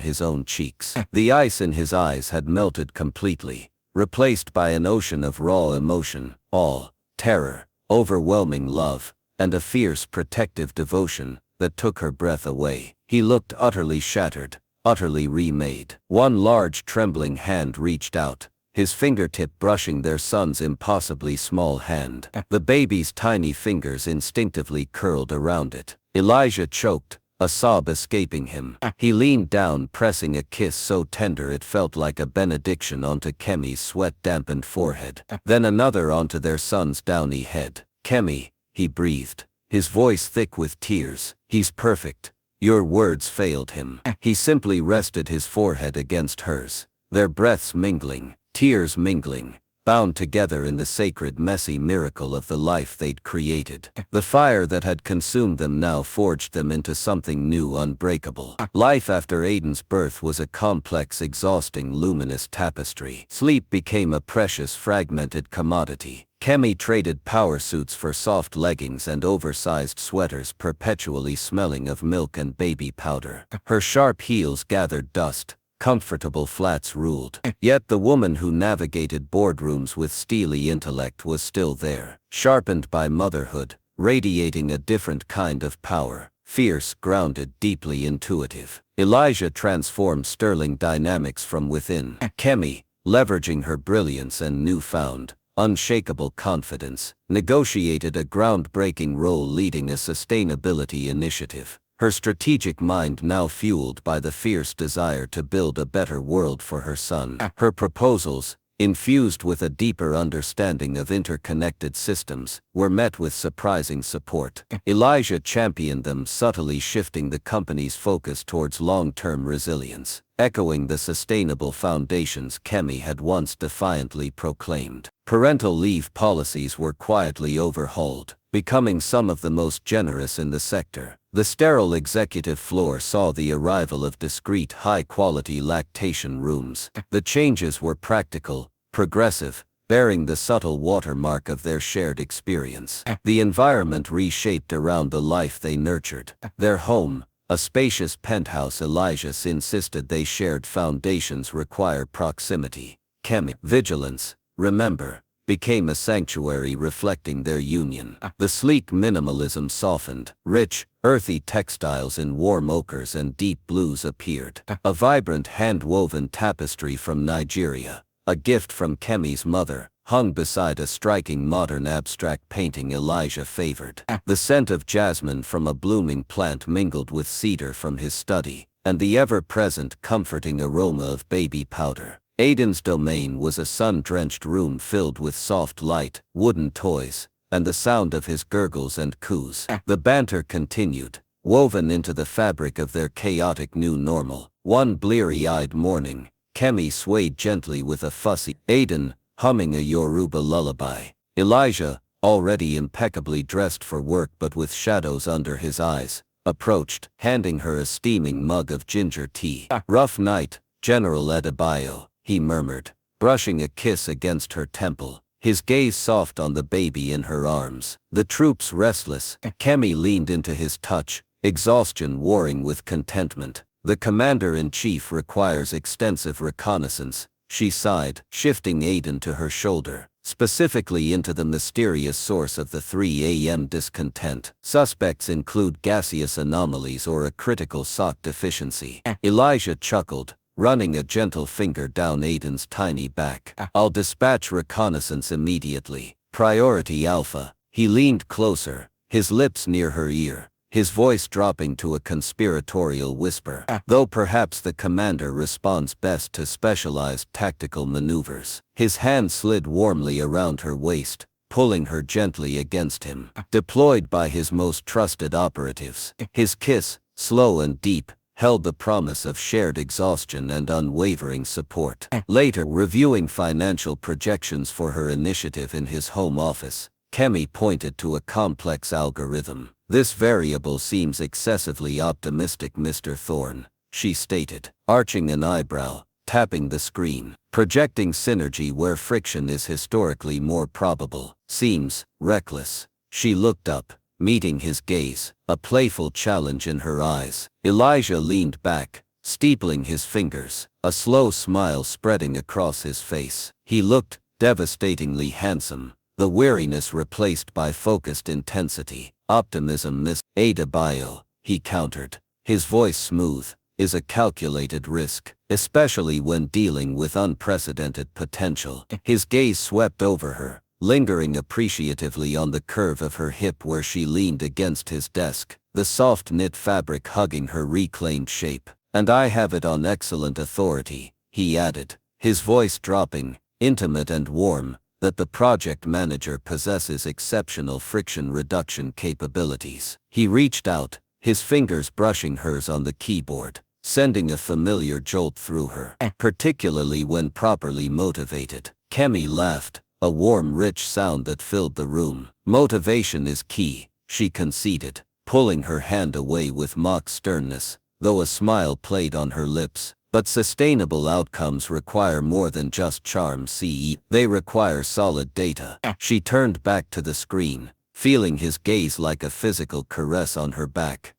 his own cheeks. The ice in his eyes had melted completely, replaced by an ocean of raw emotion, awe, terror, overwhelming love, and a fierce protective devotion that took her breath away. He looked utterly shattered, utterly remade. One large trembling hand reached out, his fingertip brushing their son's impossibly small hand. The baby's tiny fingers instinctively curled around it. Elijah choked, a sob escaping him. He leaned down, pressing a kiss so tender it felt like a benediction onto Kemi's sweat-dampened forehead, then another onto their son's downy head. "Kemi," he breathed, his voice thick with tears. "He's perfect." Your words failed him. He simply rested his forehead against hers, their breaths mingling, tears mingling, bound together in the sacred, messy miracle of the life they'd created. The fire that had consumed them now forged them into something new, unbreakable. Life after Aiden's birth was a complex, exhausting, luminous tapestry. Sleep became a precious, fragmented commodity. Kemi traded power suits for soft leggings and oversized sweaters, perpetually smelling of milk and baby powder. Her sharp heels gathered dust. Comfortable flats ruled. Yet the woman who navigated boardrooms with steely intellect was still there, sharpened by motherhood, radiating a different kind of power, fierce, grounded, deeply intuitive. Elijah transformed sterling dynamics from within. Kemi, leveraging her brilliance and newfound, unshakable confidence, negotiated a groundbreaking role leading a sustainability initiative. Her strategic mind now fueled by the fierce desire to build a better world for her son. Her proposals, infused with a deeper understanding of interconnected systems, were met with surprising support. Elijah championed them, subtly shifting the company's focus towards long-term resilience, echoing the sustainable foundations Kemi had once defiantly proclaimed. Parental leave policies were quietly overhauled, becoming some of the most generous in the sector. The sterile executive floor saw the arrival of discreet, high-quality lactation rooms. The changes were practical, progressive, bearing the subtle watermark of their shared experience. The environment reshaped around the life they nurtured. Their home, a spacious penthouse. Elijah insisted they shared foundations require proximity. Kemi, vigilance, remember, became a sanctuary reflecting their union. The sleek minimalism softened. Rich, earthy textiles in warm ochres and deep blues appeared. A vibrant hand-woven tapestry from Nigeria, a gift from Kemi's mother, hung beside a striking modern abstract painting Elijah favored. The scent of jasmine from a blooming plant mingled with cedar from his study, and the ever-present comforting aroma of baby powder. Aiden's domain was a sun-drenched room filled with soft light, wooden toys, and the sound of his gurgles and coos. The banter continued, woven into the fabric of their chaotic new normal. One bleary-eyed morning, Kemi swayed gently with a fussy Aiden, humming a Yoruba lullaby. Elijah, already impeccably dressed for work but with shadows under his eyes, approached, handing her a steaming mug of ginger tea. "Rough night, General Adebayo," he murmured, brushing a kiss against her temple, his gaze soft on the baby in her arms. "The troops restless." Kemi leaned into his touch, exhaustion warring with contentment. "The commander-in-chief requires extensive reconnaissance," she sighed, shifting Aiden to her shoulder, specifically into the mysterious source of the 3 a.m. discontent. "Suspects include gaseous anomalies or a critical SOC deficiency." Elijah chuckled, running a gentle finger down Aiden's tiny back. "I'll dispatch reconnaissance immediately. Priority Alpha." He leaned closer, his lips near her ear, his voice dropping to a conspiratorial whisper. "Though perhaps the commander responds best to specialized tactical maneuvers." His hand slid warmly around her waist, pulling her gently against him. "Deployed by his most trusted operatives." His kiss, slow and deep, held the promise of shared exhaustion and unwavering support. Later, reviewing financial projections for her initiative in his home office, Kemi pointed to a complex algorithm. "This variable seems excessively optimistic, Mr. Thorne," she stated, arching an eyebrow, tapping the screen. "Projecting synergy where friction is historically more probable seems reckless." She looked up, meeting his gaze, a playful challenge in her eyes. Elijah leaned back, steepling his fingers, a slow smile spreading across his face. He looked devastatingly handsome, the weariness replaced by focused intensity. "Optimism, Miss Adebayo," he countered, his voice smooth, "is a calculated risk, especially when dealing with unprecedented potential." His gaze swept over her, lingering appreciatively on the curve of her hip where she leaned against his desk, the soft knit fabric hugging her reclaimed shape. "And I have it on excellent authority," he added, his voice dropping, intimate and warm, "that the project manager possesses exceptional friction reduction capabilities." He reached out, his fingers brushing hers on the keyboard, sending a familiar jolt through her, particularly when properly motivated. Kemi laughed, a warm, rich sound that filled the room. "Motivation is key," she conceded, pulling her hand away with mock sternness, though a smile played on her lips. "But sustainable outcomes require more than just charm, CE. They require solid data." She turned back to the screen, feeling his gaze like a physical caress on her back.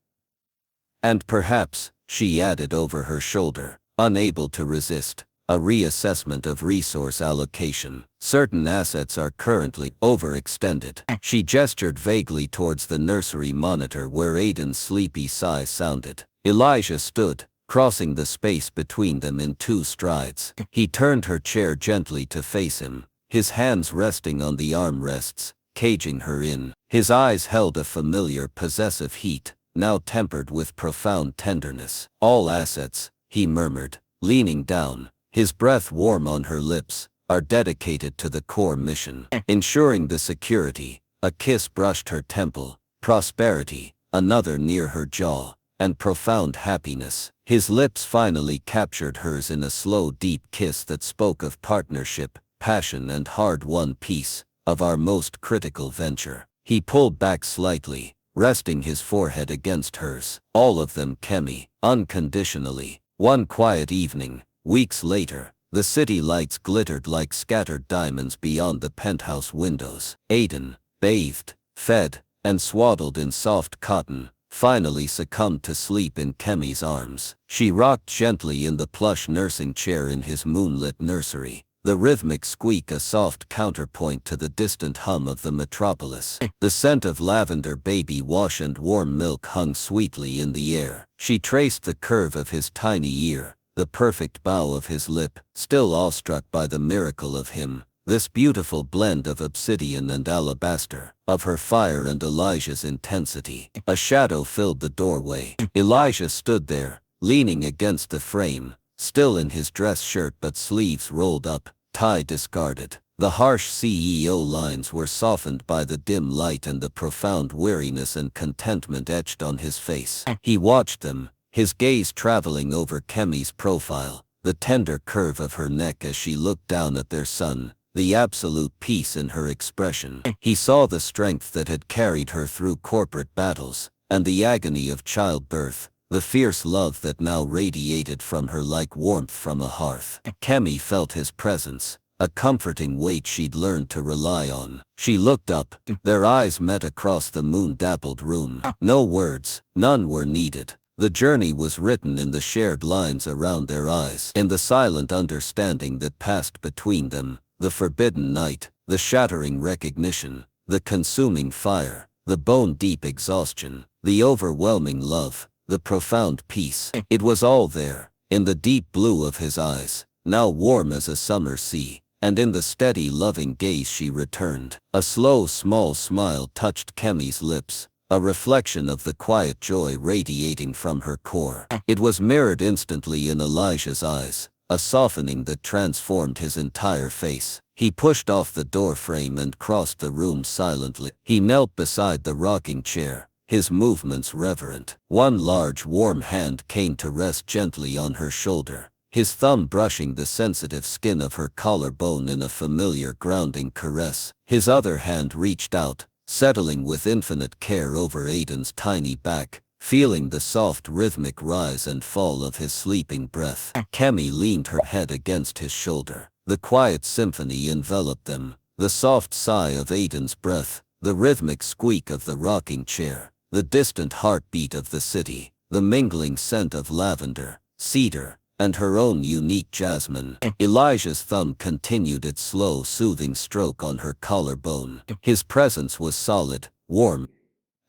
"And perhaps," she added over her shoulder, unable to resist, "a reassessment of resource allocation. Certain assets are currently overextended." She gestured vaguely towards the nursery monitor where Aiden's sleepy sigh sounded. Elijah stood, crossing the space between them in 2 strides. He turned her chair gently to face him, his hands resting on the armrests, caging her in. His eyes held a familiar possessive heat, now tempered with profound tenderness. "All assets," he murmured, leaning down, his breath warm on her lips, "are dedicated to the core mission, ensuring the security." A kiss brushed her temple, prosperity, another near her jaw, and profound happiness. His lips finally captured hers in a slow, deep kiss that spoke of partnership, passion and hard-won peace, of our most critical venture. He pulled back slightly, resting his forehead against hers. "All of them, Kemi, unconditionally." One quiet evening, weeks later, the city lights glittered like scattered diamonds beyond the penthouse windows. Aiden, bathed, fed, and swaddled in soft cotton, finally succumbed to sleep in Kemi's arms. She rocked gently in the plush nursing chair in his moonlit nursery, the rhythmic squeak a soft counterpoint to the distant hum of the metropolis. The scent of lavender baby wash and warm milk hung sweetly in the air. She traced the curve of his tiny ear, the perfect bow of his lip, still awestruck by the miracle of him, this beautiful blend of obsidian and alabaster, of her fire and Elijah's intensity. A shadow filled the doorway. Elijah stood there, leaning against the frame, still in his dress shirt but sleeves rolled up, tie discarded. The harsh CEO lines were softened by the dim light and the profound weariness and contentment etched on his face. He watched them, his gaze traveling over Kemi's profile, the tender curve of her neck as she looked down at their son, the absolute peace in her expression. He saw the strength that had carried her through corporate battles, and the agony of childbirth, the fierce love that now radiated from her like warmth from a hearth. Kemi felt his presence, a comforting weight she'd learned to rely on. She looked up, their eyes met across the moon-dappled room. No words, none were needed. The journey was written in the shared lines around their eyes, in the silent understanding that passed between them, the forbidden night, the shattering recognition, the consuming fire, the bone-deep exhaustion, the overwhelming love, the profound peace. It was all there, in the deep blue of his eyes, now warm as a summer sea, and in the steady loving gaze she returned. A slow small smile touched Kemi's lips, a reflection of the quiet joy radiating from her core. It was mirrored instantly in Elijah's eyes, a softening that transformed his entire face. He pushed off the door frame and crossed the room silently. He knelt beside the rocking chair, his movements reverent. One large warm hand came to rest gently on her shoulder, his thumb brushing the sensitive skin of her collarbone in a familiar grounding caress. His other hand reached out, settling with infinite care over Aiden's tiny back, feeling the soft rhythmic rise and fall of his sleeping breath. Kemi leaned her head against his shoulder. The quiet symphony enveloped them, the soft sigh of Aiden's breath, the rhythmic squeak of the rocking chair, the distant heartbeat of the city, the mingling scent of lavender, cedar, and her own unique jasmine. Elijah's thumb continued its slow, soothing stroke on her collarbone. His presence was solid, warm,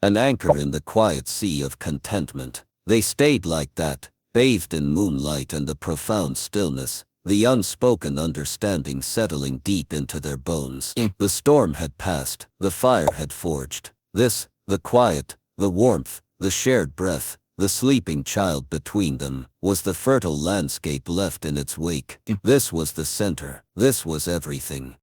an anchor in the quiet sea of contentment. They stayed like that, bathed in moonlight and the profound stillness, the unspoken understanding settling deep into their bones. The storm had passed, the fire had forged. This, the quiet, the warmth, the shared breath, the sleeping child between them, was the fertile landscape left in its wake. This was the center. This was everything.